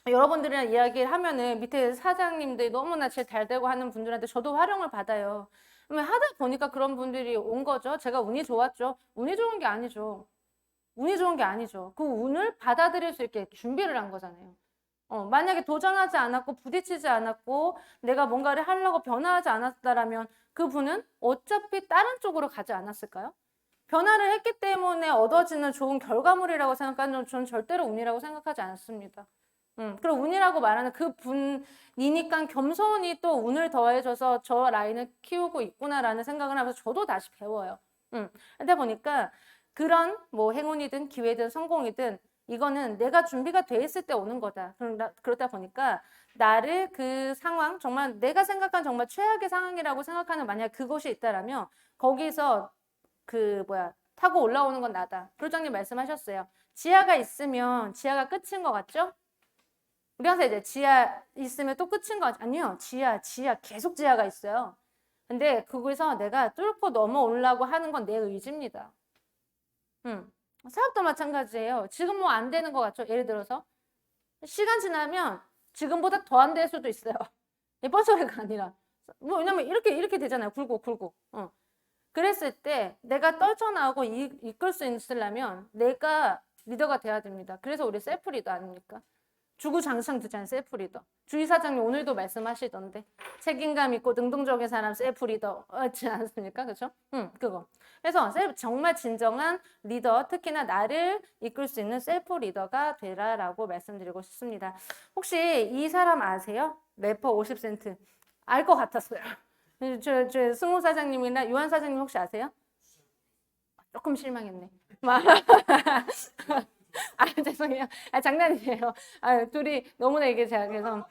여러분들이랑 이야기를 하면은 밑에 사장님들이 너무나 제일 잘 되고 하는 분들한테 저도 활용을 받아요. 그러면 하다 보니까 그런 분들이 온 거죠. 제가 운이 좋았죠. 운이 좋은 게 아니죠. 운이 좋은 게 아니죠. 그 운을 받아들일 수 있게 준비를 한 거잖아요. 만약에 도전하지 않았고 부딪히지 않았고 내가 뭔가를 하려고 변화하지 않았다라면 그분은 어차피 다른 쪽으로 가지 않았을까요? 변화를 했기 때문에 얻어지는 좋은 결과물이라고 생각하는 저는 절대로 운이라고 생각하지 않습니다. 그리고 운이라고 말하는 그 분이니까 겸손히 또 운을 더해줘서 저 라인을 키우고 있구나라는 생각을 하면서 저도 다시 배워요. 그러다 보니까 그런 뭐 행운이든 기회든 성공이든 이거는 내가 준비가 돼 있을 때 오는 거다. 그러다 보니까 나를 그 상황, 정말 내가 생각한 정말 최악의 상황이라고 생각하는 만약 그것이 있다라면 거기서 타고 올라오는 건 나다. 부장님 말씀하셨어요. 지하가 있으면 지하가 끝인 것 같죠? 우리 항상 이제 지하 있으면 또 끝인 거 같죠? 아니요. 지하 계속 지하가 있어요. 근데 그거에서 내가 뚫고 넘어오려고 하는 건 내 의지입니다. 사업도 마찬가지예요. 지금 뭐 안 되는 것 같죠? 예를 들어서 시간 지나면 지금보다 더 안 될 수도 있어요. 예쁜 소리가 아니라. 뭐 왜냐면 이렇게 되잖아요. 굴고. 그랬을 때 내가 떨쳐나오고 이끌 수 있으려면 내가 리더가 돼야 됩니다. 그래서 우리 셀프 리더 아닙니까? 주구장창 듣잖아요. 셀프 리더. 주의사장님 오늘도 말씀하시던데 책임감 있고 능동적인 사람 셀프 리더 그렇지 않습니까? 그렇죠? 그거. 그래서 정말 진정한 리더, 특히나 나를 이끌 수 있는 셀프 리더가 되라라고 말씀드리고 싶습니다. 혹시 이 사람 아세요? 래퍼 50센트. 알 것 같았어요. 저 승우 사장님이나 유한 사장님 혹시 아세요? 조금 실망했네. 죄송해요. 장난이에요. 둘이 너무나 이게 제가 그래서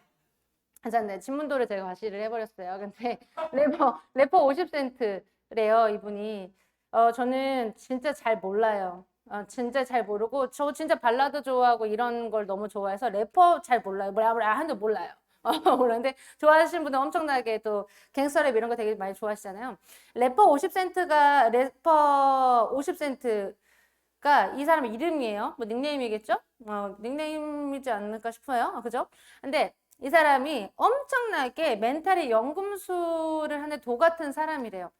네, 친문도를 제가 과시를 해버렸어요. 근데 래퍼 50센트래요, 이분이. 저는 진짜 잘 몰라요. 진짜 잘 모르고 저 진짜 발라드 좋아하고 이런 걸 너무 좋아해서 래퍼 잘 몰라요. 뭐라 하는지 몰라요. 그런데 좋아하시는 분은 엄청나게 또 갱스터랩 이런 거 되게 많이 좋아하시잖아요. 래퍼 50센트가 이 사람 이름이에요. 뭐 닉네임이겠죠? 닉네임이지 않을까 싶어요. 그죠? 근데 이 사람이 엄청나게 멘탈이 연금술을 하는 도 같은 사람이래요.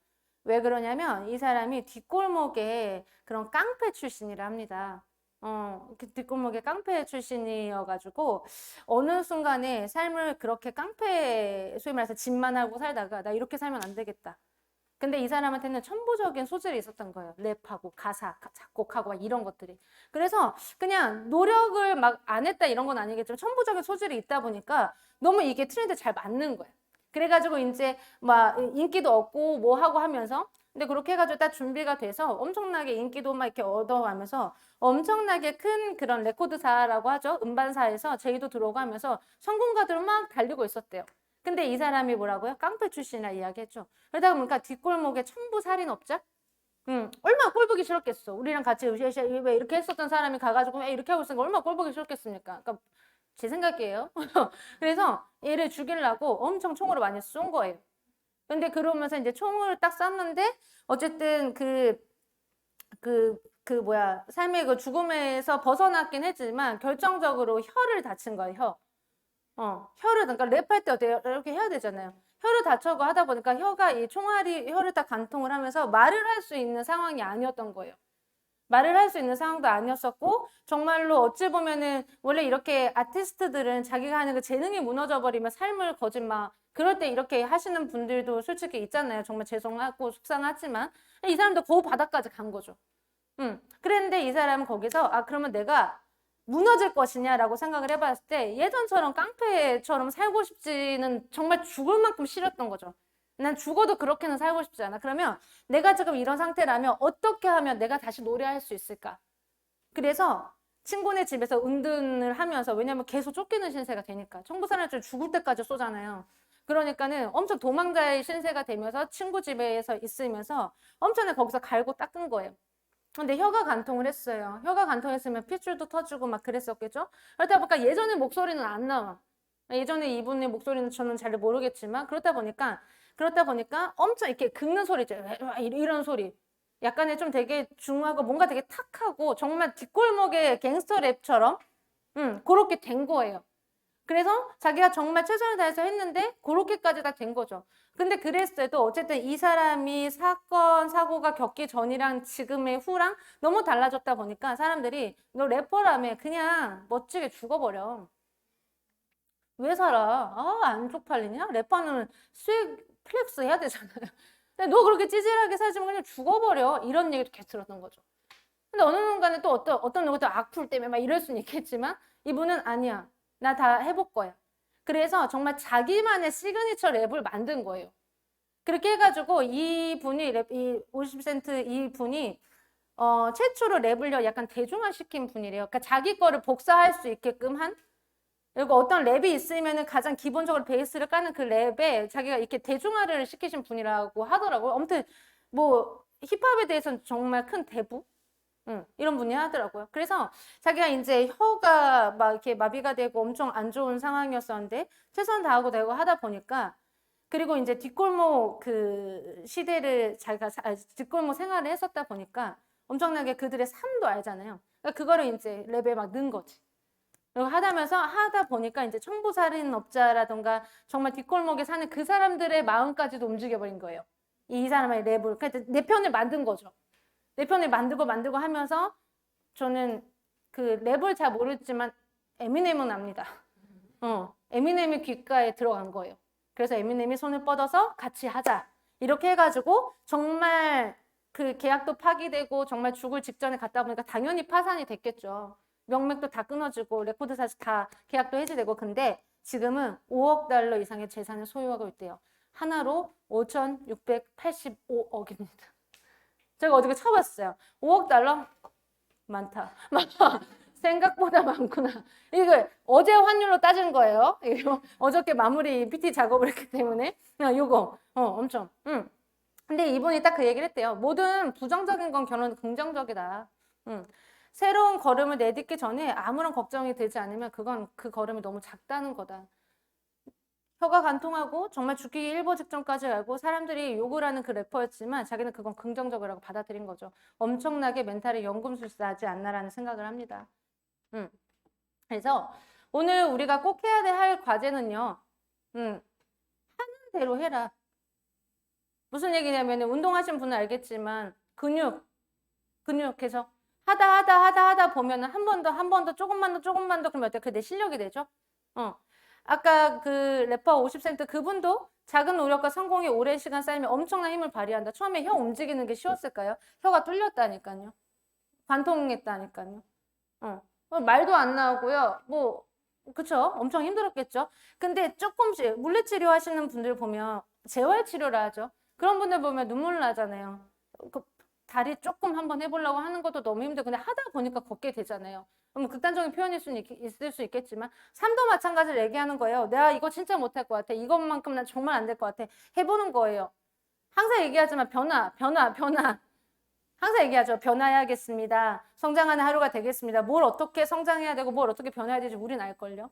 왜 그러냐면 이 사람이 뒷골목에 그런 깡패 출신이라 합니다. 뒷골목에 깡패 출신이어가지고 어느 순간에 삶을 그렇게 깡패 소위 말해서 짓만 하고 살다가 나 이렇게 살면 안 되겠다. 근데 이 사람한테는 천부적인 소질이 있었던 거예요. 랩하고 가사, 작곡하고 막 이런 것들이. 그래서 그냥 노력을 막 안 했다 이런 건 아니겠지만 천부적인 소질이 있다 보니까 너무 이게 트렌드에 잘 맞는 거예요. 그래가지고 이제 막 인기도 얻고 뭐 하고 하면서 근데 그렇게 해가지고 딱 준비가 돼서 엄청나게 인기도 막 이렇게 얻어가면서 엄청나게 큰 그런 레코드사라고 하죠. 음반사에서 제의도 들어오고 하면서 성공가들을 막 달리고 있었대요. 근데 이 사람이 뭐라고요? 깡패 출신이라 이야기했죠. 그러다 보니까 뒷골목에 천부살인업자? 얼마나 꼴보기 싫었겠어. 우리랑 같이 왜 이렇게 했었던 사람이 가가지고 왜 이렇게 하고 있으니까 얼마나 꼴보기 싫었겠습니까? 그러니까 제 생각이에요. 그래서 얘를 죽이려고 엄청 총으로 많이 쏜 거예요. 근데 그러면서 이제 총을 딱 쐈는데 어쨌든 삶의 그 죽음에서 벗어났긴 했지만 결정적으로 혀를 다친 거예요. 혀를 그러니까 랩할 때 어때요? 이렇게 해야 되잖아요. 혀를 다쳐고 하다 보니까 혀가 이 총알이 혀를 딱 관통을 하면서 말을 할 수 있는 상황이 아니었던 거예요. 말을 할 수 있는 상황도 아니었었고 정말로 어찌 보면은 원래 이렇게 아티스트들은 자기가 하는 그 재능이 무너져 버리면 삶을 거짓말 그럴 때 이렇게 하시는 분들도 솔직히 있잖아요. 정말 죄송하고 속상하지만 이 사람도 그 바닥까지 간 거죠. 그랬는데 이 사람은 거기서 그러면 내가 무너질 것이냐라고 생각을 해봤을 때 예전처럼 깡패처럼 살고 싶지는 정말 죽을 만큼 싫었던 거죠. 난 죽어도 그렇게는 살고 싶지 않아. 그러면 내가 지금 이런 상태라면 어떻게 하면 내가 다시 노래할 수 있을까? 그래서 친구네 집에서 은둔을 하면서 왜냐면 계속 쫓기는 신세가 되니까 청부살인죄 죽을 때까지 쏘잖아요. 그러니까는 엄청 도망자의 신세가 되면서 친구 집에서 있으면서 엄청나게 거기서 갈고 닦은 거예요. 근데 혀가 간통을 했어요. 혀가 간통했으면 핏줄도 터지고 막 그랬었겠죠? 그러다 보니까 예전의 목소리는 안 나와. 예전에 이분의 목소리는 저는 잘 모르겠지만 그렇다 보니까 엄청 이렇게 긁는 소리죠. 이런 소리. 약간의 좀 되게 중하고 뭔가 되게 탁하고 정말 뒷골목의 갱스터 랩처럼 그렇게 된 거예요. 그래서 자기가 정말 최선을 다해서 했는데 그렇게까지 다 된 거죠. 근데 그랬을 때도 어쨌든 이 사람이 사고가 겪기 전이랑 지금의 후랑 너무 달라졌다 보니까 사람들이 너 래퍼라며 그냥 멋지게 죽어버려. 왜 살아? 안 쪽팔리냐? 래퍼는 수익 플렉스 해야 되잖아요. 근데 너 그렇게 찌질하게 살지만 그냥 죽어버려. 이런 얘기도 계속 들었던 거죠. 근데 어느 순간에 또 어떤 누구도 악플 때문에 막 이럴 수는 있겠지만 이분은 아니야. 나 다 해볼 거야. 그래서 자기만의 시그니처 랩을 만든 거예요. 그렇게 해가지고 이분이 이 50센트 이분이 최초로 랩을 약간 대중화시킨 분이래요. 그러니까 자기 거를 복사할 수 있게끔 한 그리고 어떤 랩이 있으면은 가장 기본적으로 베이스를 까는 그 랩에 자기가 이렇게 대중화를 시키신 분이라고 하더라고요. 아무튼 뭐 힙합에 대해서는 정말 큰 대부? 이런 분이 하더라고요. 그래서 자기가 이제 혀가 막 이렇게 마비가 되고 엄청 안 좋은 상황이었었는데 최선 다하고 되고 하다 보니까 그리고 이제 뒷골목 그 시대를 뒷골목 생활을 했었다 보니까 엄청나게 그들의 삶도 알잖아요. 그러니까 그거를 이제 랩에 막 넣은 거지. 그리고 하다 보니까 이제 청부살인업자라던가 정말 뒷골목에 사는 그 사람들의 마음까지도 움직여버린 거예요. 이 사람의 랩을. 그러니까 내 편을 만든 거죠. 내 편을 만들고 하면서 저는 그 랩을 잘 모르지만 에미넴은 압니다. 에미넴이 귓가에 들어간 거예요. 그래서 에미넴이 손을 뻗어서 같이 하자. 이렇게 해가지고 정말 그 계약도 파기되고 정말 죽을 직전에 갔다 보니까 당연히 파산이 됐겠죠. 명맥도 다 끊어지고 레코드 사실 다 계약도 해지되고 근데 지금은 5억 달러 이상의 재산을 소유하고 있대요. 하나로 5,685억입니다. 제가 어저께 쳐봤어요. 5억 달러? 많다. 생각보다 많구나. 이거 어제 환율로 따진 거예요. 이거 어저께 마무리 PT 작업을 했기 때문에 요거 엄청. 근데 이분이 딱 그 얘기를 했대요. 모든 부정적인 건 결론은 긍정적이다. 새로운 걸음을 내딛기 전에 아무런 걱정이 되지 않으면 그건 그 걸음이 너무 작다는 거다. 혀가 간통하고 정말 죽기 일보 직전까지 알고 사람들이 욕을 하는 그 래퍼였지만 자기는 그건 긍정적이라고 받아들인 거죠. 엄청나게 멘탈이 연금술사하지 않나라는 생각을 합니다. 그래서 오늘 우리가 꼭 해야 할 과제는요. 하는 대로 해라. 무슨 얘기냐면 운동하신 분은 알겠지만 근육해서 하다 보면은 한 번 더 조금만 더 그러면 어때? 그게 내 실력이 되죠? 아까 그 래퍼 50센트 그분도 작은 노력과 성공이 오랜 시간 쌓이면 엄청난 힘을 발휘한다. 처음에 혀 움직이는 게 쉬웠을까요? 혀가 뚫렸다니까요. 관통했다니까요. 말도 안 나오고요. 뭐 그쵸? 엄청 힘들었겠죠? 근데 조금씩 물리치료 하시는 분들 보면 재활치료를 하죠. 그런 분들 보면 눈물 나잖아요. 그 다리 조금 한번 해보려고 하는 것도 너무 힘들고 근데 하다 보니까 걷게 되잖아요. 그럼 극단적인 표현일 수 있을 수 있겠지만 삶도 마찬가지로 얘기하는 거예요. 내가 이거 진짜 못할 것 같아. 이것만큼 난 정말 안 될 것 같아. 해보는 거예요. 항상 얘기하지만 변화. 항상 얘기하죠. 변화해야겠습니다. 성장하는 하루가 되겠습니다. 뭘 어떻게 성장해야 되고 뭘 어떻게 변화해야 될지 우린 알걸요.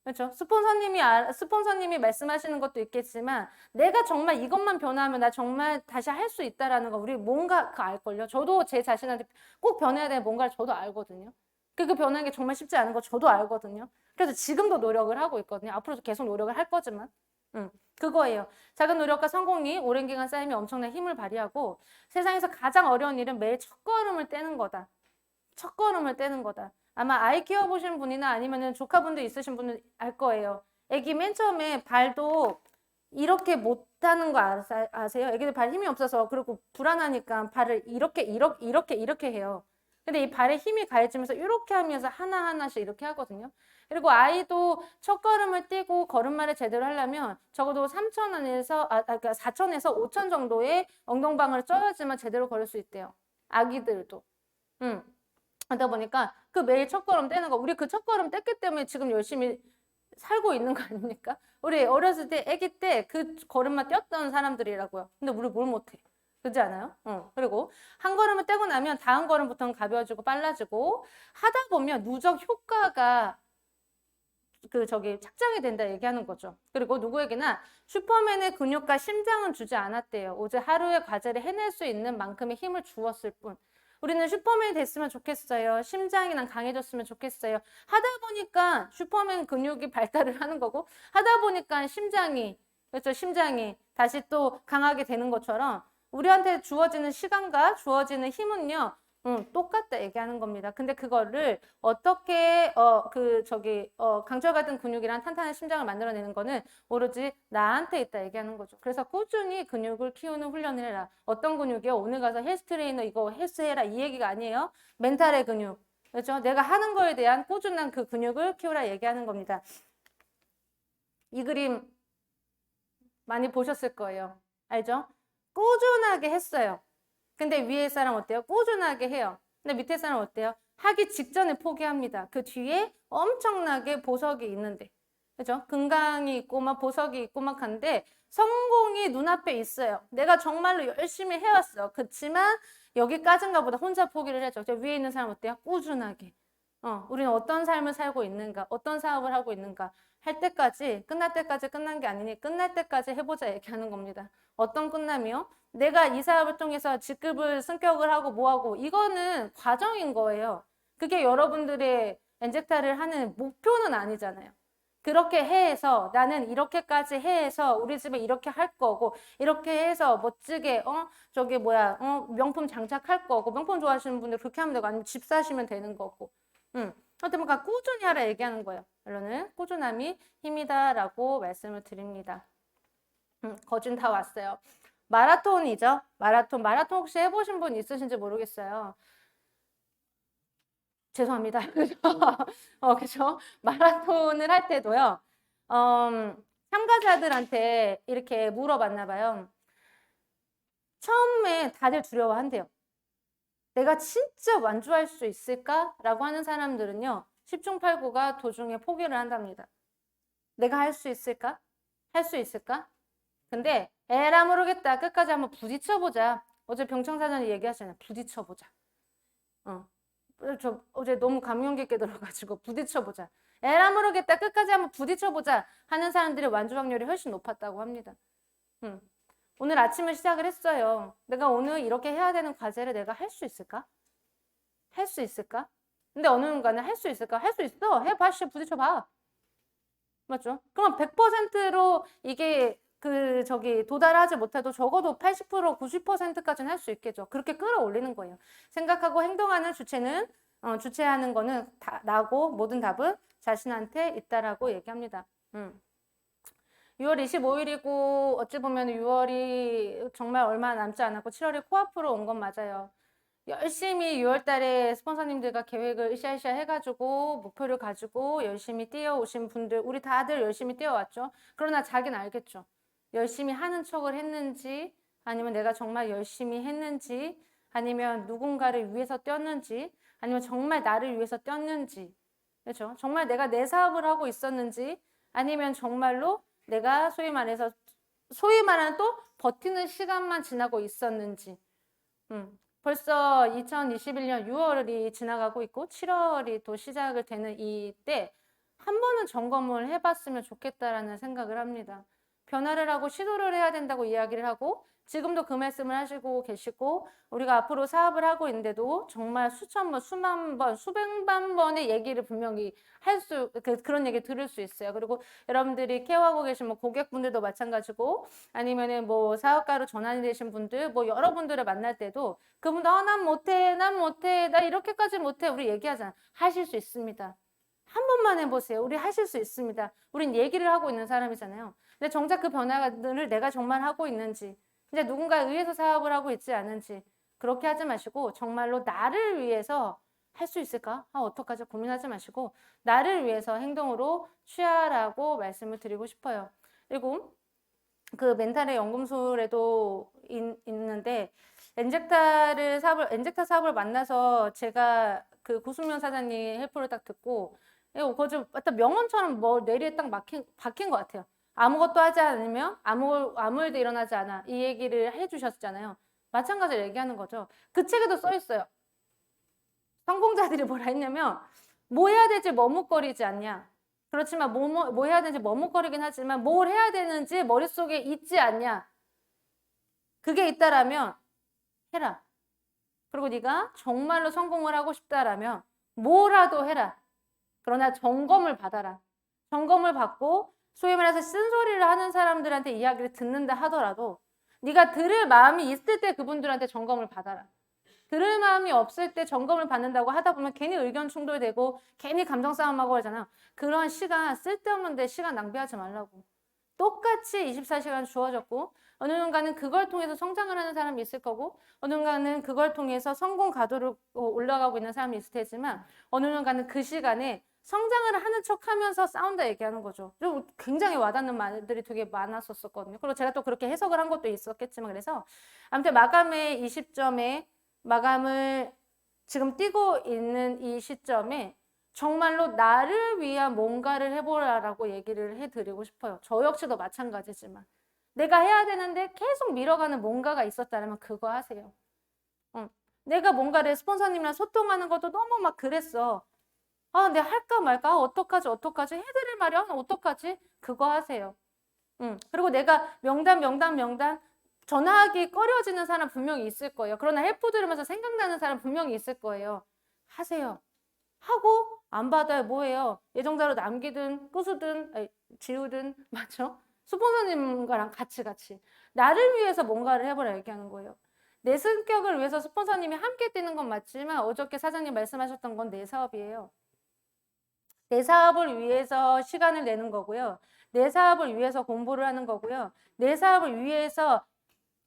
그렇죠? 스폰서님이 말씀하시는 것도 있겠지만 내가 정말 이것만 변화하면 나 정말 다시 할 수 있다라는 거 우리 뭔가 알걸요. 저도 제 자신한테 꼭 변해야 되는 뭔가를 저도 알거든요. 그 변하는 게 정말 쉽지 않은 거 저도 알거든요. 그래서 지금도 노력을 하고 있거든요. 앞으로도 계속 노력을 할 거지만. 그거예요. 작은 노력과 성공이 오랜 기간 쌓이면 엄청난 힘을 발휘하고 세상에서 가장 어려운 일은 매일 첫걸음을 떼는 거다. 첫걸음을 떼는 거다. 아마 아이 키워보신 분이나 아니면은 조카분들 있으신 분은 알 거예요. 애기 맨 처음에 발도 이렇게 못하는 거 아세요? 애기들 발 힘이 없어서 그리고 불안하니까 발을 이렇게 해요. 근데 이 발에 힘이 가해지면서 이렇게 하면서 하나하나씩 이렇게 하거든요. 그리고 아이도 첫 걸음을 떼고 걸음마를 제대로 하려면 적어도 4천에서 5천 정도의 엉덩방을 쪄야지만 제대로 걸을 수 있대요. 아기들도. 그러다 보니까 그 매일 첫 걸음 떼는 거 우리 그 첫 걸음 뗐기 때문에 지금 열심히 살고 있는 거 아닙니까? 우리 어렸을 때 아기 때 그 걸음만 떼었던 사람들이라고요. 근데 우리 뭘 못해. 그렇지 않아요? 그리고 한 걸음을 떼고 나면 다음 걸음부터는 가벼워지고 빨라지고 하다 보면 누적 효과가 착장이 된다 얘기하는 거죠. 그리고 누구에게나 슈퍼맨의 근육과 심장은 주지 않았대요. 오직 하루의 과제를 해낼 수 있는 만큼의 힘을 주었을 뿐. 우리는 슈퍼맨이 됐으면 좋겠어요. 심장이 난 강해졌으면 좋겠어요. 하다 보니까 슈퍼맨 근육이 발달을 하는 거고 하다 보니까 심장이 다시 또 강하게 되는 것처럼 우리한테 주어지는 시간과 주어지는 힘은요. 똑같다 얘기하는 겁니다. 근데 그거를 어떻게 강철 같은 근육이랑 탄탄한 심장을 만들어내는 거는 오로지 나한테 있다 얘기하는 거죠. 그래서 꾸준히 근육을 키우는 훈련을 해라. 어떤 근육이요? 오늘 가서 헬스 트레이너 이거 헬스해라 이 얘기가 아니에요. 멘탈의 근육. 그렇죠? 내가 하는 거에 대한 꾸준한 그 근육을 키우라 얘기하는 겁니다. 이 그림 많이 보셨을 거예요. 알죠? 꾸준하게 했어요. 근데 위에 사람 어때요? 꾸준하게 해요. 근데 밑에 사람 어때요? 하기 직전에 포기합니다. 그 뒤에 엄청나게 보석이 있는데. 그죠? 금강이 있고 막 보석이 있고 막 한데 성공이 눈앞에 있어요. 내가 정말로 열심히 해왔어. 그렇지만 여기까지인가 보다 혼자 포기를 해줘. 저 위에 있는 사람 어때요? 꾸준하게. 우리는 어떤 삶을 살고 있는가, 어떤 사업을 하고 있는가 할 때까지, 끝날 때까지 끝난 게 아니니 끝날 때까지 해보자 얘기하는 겁니다. 어떤 끝남이요? 내가 이 사업을 통해서 직급을 승격을 하고 뭐하고 이거는 과정인 거예요. 그게 여러분들의 엔젝타를 하는 목표는 아니잖아요. 그렇게 해서 나는 이렇게까지 해서 우리 집에 이렇게 할 거고 이렇게 해서 멋지게 저기 뭐야 명품 장착할 거고 명품 좋아하시는 분들 그렇게 하면 되고 아니면 집 사시면 되는 거고 하여튼 뭔가 꾸준히 하라 얘기하는 거예요. 결론은 꾸준함이 힘이다라고 말씀을 드립니다. 거진 다 왔어요. 마라톤이죠. 마라톤 혹시 해보신 분 있으신지 모르겠어요. 죄송합니다. 그죠? 마라톤을 할 때도요, 참가자들한테 이렇게 물어봤나 봐요. 처음에 다들 두려워한대요. 내가 진짜 완주할 수 있을까? 라고 하는 사람들은요, 10중 8구가 도중에 포기를 한답니다. 내가 할 수 있을까? 할 수 있을까? 근데 에라 모르겠다. 끝까지 한번 부딪혀보자. 어제 병청사전이 얘기하잖아요. 부딪혀보자. 저 어제 너무 감명 깊게 들어가지고 부딪혀보자. 에라 모르겠다. 끝까지 한번 부딪혀보자 하는 사람들의 완주 확률이 훨씬 높았다고 합니다. 오늘 아침에 시작을 했어요. 내가 오늘 이렇게 해야 되는 과제를 내가 할 수 있을까? 할 수 있을까? 근데 어느 순간에 할 수 있을까? 할 수 있어. 해봐. 부딪혀봐. 맞죠? 그럼 100%로 이게 도달하지 못해도 적어도 80%, 90%까지는 할 수 있겠죠. 그렇게 끌어올리는 거예요. 생각하고 행동하는 주체는, 주체하는 거는 나고 모든 답은 자신한테 있다라고 얘기합니다. 6월 25일이고, 어찌 보면 6월이 정말 얼마 남지 않았고, 7월이 코앞으로 온 건 맞아요. 열심히 6월 달에 스폰서님들과 계획을 으쌰으쌰 해가지고 목표를 가지고 열심히 뛰어오신 분들, 우리 다들 열심히 뛰어왔죠. 그러나 자기는 알겠죠. 열심히 하는 척을 했는지, 아니면 내가 정말 열심히 했는지, 아니면 누군가를 위해서 뛰었는지, 아니면 정말 나를 위해서 뛰었는지, 그렇죠? 정말 내가 내 사업을 하고 있었는지, 아니면 정말로 내가 소위 말하는 또 버티는 시간만 지나고 있었는지. 벌써 2021년 6월이 지나가고 있고 7월이 또 시작을 되는 이때 한 번은 점검을 해봤으면 좋겠다라는 생각을 합니다. 변화를 하고 시도를 해야 된다고 이야기를 하고 지금도 그 말씀을 하시고 계시고 우리가 앞으로 사업을 하고 있는데도 정말 수천 번, 수만 번, 수백만 번의 얘기를 분명히 그런 얘기 들을 수 있어요. 그리고 여러분들이 케어하고 계신 뭐 고객분들도 마찬가지고 아니면은 뭐 사업가로 전환이 되신 분들 뭐 여러분들을 만날 때도 그분들 난 못해, 나 이렇게까지 못해 우리 얘기하잖아. 하실 수 있습니다. 한 번만 해보세요. 우리 하실 수 있습니다. 우린 얘기를 하고 있는 사람이잖아요. 근데 정작 그 변화를 내가 정말 하고 있는지 이제 누군가에 의해서 사업을 하고 있지 않은지 그렇게 하지 마시고 정말로 나를 위해서 할 수 있을까? 어떡하지? 고민하지 마시고 나를 위해서 행동으로 취하라고 말씀을 드리고 싶어요. 그리고 그 멘탈의 연금술에도 있는데 엔젝타 사업을 만나서 제가 그 구승면 사장님 헬프를 딱 듣고 거저 명언처럼 뭐 뇌리에 딱 박힌 것 같아요. 아무것도 하지 않으면 아무 일도 일어나지 않아. 이 얘기를 해주셨잖아요. 마찬가지로 얘기하는 거죠. 그 책에도 써 있어요. 성공자들이 뭐라 했냐면 뭐 해야 될지 머뭇거리지 않냐. 그렇지만 뭐 해야 되는지 머뭇거리긴 하지만 뭘 해야 되는지 머릿속에 있지 않냐. 그게 있다라면 해라. 그리고 네가 정말로 성공을 하고 싶다라면 뭐라도 해라. 그러나 점검을 받아라. 점검을 받고 소위 말해서 쓴소리를 하는 사람들한테 이야기를 듣는다 하더라도 네가 들을 마음이 있을 때 그분들한테 점검을 받아라. 들을 마음이 없을 때 점검을 받는다고 하다 보면 괜히 의견 충돌되고 괜히 감정 싸움하고 하잖아요. 그런 시간 쓸데없는 데 시간 낭비하지 말라고. 똑같이 24시간 주어졌고 어느 순간은 그걸 통해서 성장을 하는 사람이 있을 거고 어느 순간은 그걸 통해서 성공 가도로 올라가고 있는 사람이 있을 테지만 어느 순간은 그 시간에 성장을 하는 척하면서 싸운다 얘기하는 거죠. 그리고 굉장히 와닿는 말들이 되게 많았었거든요. 그리고 제가 또 그렇게 해석을 한 것도 있었겠지만 그래서 아무튼 마감의 이 시점에 마감을 지금 뛰고 있는 이 시점에 정말로 나를 위한 뭔가를 해보라라고 얘기를 해드리고 싶어요. 저 역시도 마찬가지지만 내가 해야 되는데 계속 밀어가는 뭔가가 있었다면 그거 하세요. 내가 뭔가를 스폰서님이랑 소통하는 것도 너무 막 그랬어. 아, 내가 할까 말까? 어떡하지? 해드릴 말이 어떡하지? 그거 하세요. 그리고 내가 명단 전화하기 꺼려지는 사람 분명히 있을 거예요. 그러나 헬프 들으면서 생각나는 사람 분명히 있을 거예요. 하세요. 하고 안 받아요. 뭐예요? 예정자로 남기든 부수든 아니, 지우든 맞죠? 스폰서님과랑 같이 나를 위해서 뭔가를 해보라 얘기하는 거예요. 내 성격을 위해서 스폰서님이 함께 뛰는 건 맞지만 어저께 사장님 말씀하셨던 건 내 사업이에요. 내 사업을 위해서 시간을 내는 거고요. 내 사업을 위해서 공부를 하는 거고요. 내 사업을 위해서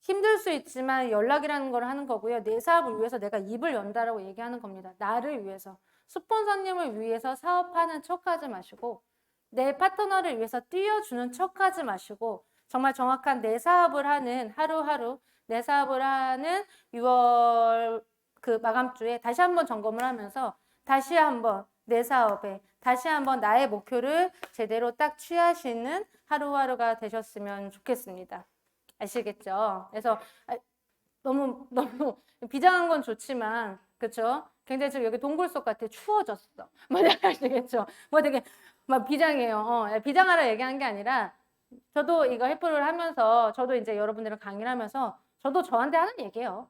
힘들 수 있지만 연락이라는 걸 하는 거고요. 내 사업을 위해서 내가 입을 연다라고 얘기하는 겁니다. 나를 위해서. 스폰서님을 위해서 사업하는 척하지 마시고 내 파트너를 위해서 뛰어주는 척하지 마시고 정말 정확한 내 사업을 하는 하루하루 내 사업을 하는 6월 그 마감주에 다시 한번 점검을 하면서 다시 한번 내 사업에 다시 한번 나의 목표를 제대로 딱 취하시는 하루하루가 되셨으면 좋겠습니다. 아시겠죠? 그래서 너무 비장한 건 좋지만 그렇죠? 굉장히 지금 여기 동굴 속 같아. 추워졌어. 아시겠죠? 뭐 되게 막 비장해요. 비장하라 얘기한 게 아니라 저도 이거 헬프를 하면서 저도 이제 여러분들이랑 강의를 하면서 저도 저한테 하는 얘기예요.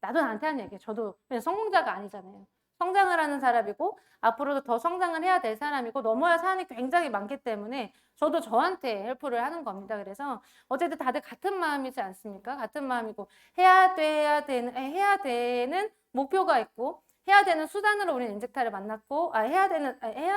나도 나한테 하는 얘기예요. 저도 그냥 성공자가 아니잖아요. 성장을 하는 사람이고 앞으로도 더 성장을 해야 될 사람이고 넘어야 사안이 굉장히 많기 때문에 저도 저한테 헬프를 하는 겁니다. 그래서 어쨌든 다들 같은 마음이지 않습니까? 같은 마음이고 해야 되는 목표가 있고 해야 되는 수단으로 우리는 엔젝타를 만났고 해야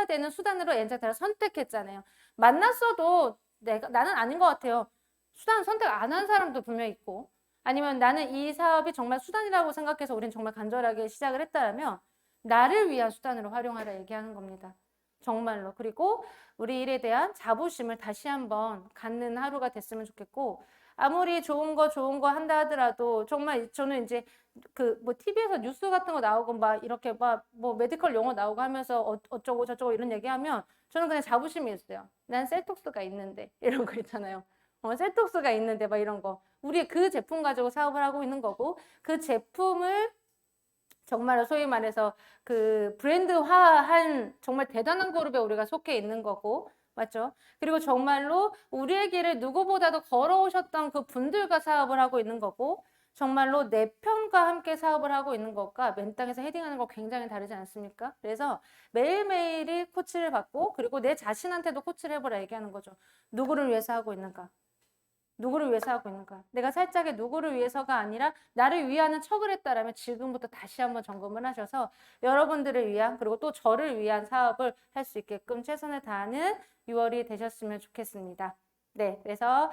되는 수단으로 엔젝타를 선택했잖아요. 만났어도 나는 아닌 것 같아요. 수단 선택 안 한 사람도 분명히 있고 아니면 나는 이 사업이 정말 수단이라고 생각해서 우리는 정말 간절하게 시작을 했다면 나를 위한 수단으로 활용하라 얘기하는 겁니다. 정말로. 그리고 우리 일에 대한 자부심을 다시 한번 갖는 하루가 됐으면 좋겠고 아무리 좋은 거 한다 하더라도 정말 저는 이제 그 뭐 TV에서 뉴스 같은 거 나오고 막 이렇게 막 뭐 메디컬 용어 나오고 하면서 어쩌고 저쩌고 이런 얘기하면 저는 그냥 자부심이 있어요. 난 셀톡스가 있는데 이런 거 있잖아요. 셀톡스가 있는데 막 이런 거. 우리 그 제품 가지고 사업을 하고 있는 거고 그 제품을 정말 소위 말해서 그 브랜드화한 정말 대단한 그룹에 우리가 속해 있는 거고 맞죠? 그리고 정말로 우리의 길을 누구보다도 걸어오셨던 그 분들과 사업을 하고 있는 거고 정말로 내 편과 함께 사업을 하고 있는 것과 맨 땅에서 헤딩하는 거 굉장히 다르지 않습니까? 그래서 매일매일이 코치를 받고 그리고 내 자신한테도 코치를 해보라 얘기하는 거죠. 누구를 위해서 하고 있는가? 누구를 위해서 하고 있는가? 내가 살짝의 누구를 위해서가 아니라 나를 위하는 척을 했다라면 지금부터 다시 한번 점검을 하셔서 여러분들을 위한 그리고 또 저를 위한 사업을 할 수 있게끔 최선을 다하는 6월이 되셨으면 좋겠습니다. 네, 그래서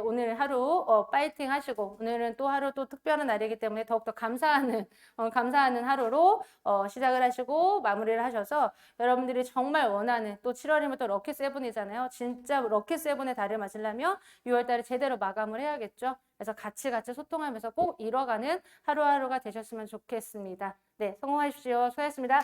오늘 하루 파이팅 하시고 오늘은 또 하루 또 특별한 날이기 때문에 더욱더 감사하는 하루로 시작을 하시고 마무리를 하셔서 여러분들이 정말 원하는 또 7월이면 또 럭키 세븐이잖아요. 진짜 럭키 세븐의 달을 맞으려면 6월 달에 제대로 마감을 해야겠죠. 그래서 같이 소통하면서 꼭 이뤄가는 하루하루가 되셨으면 좋겠습니다. 네, 성공하십시오. 수고하셨습니다.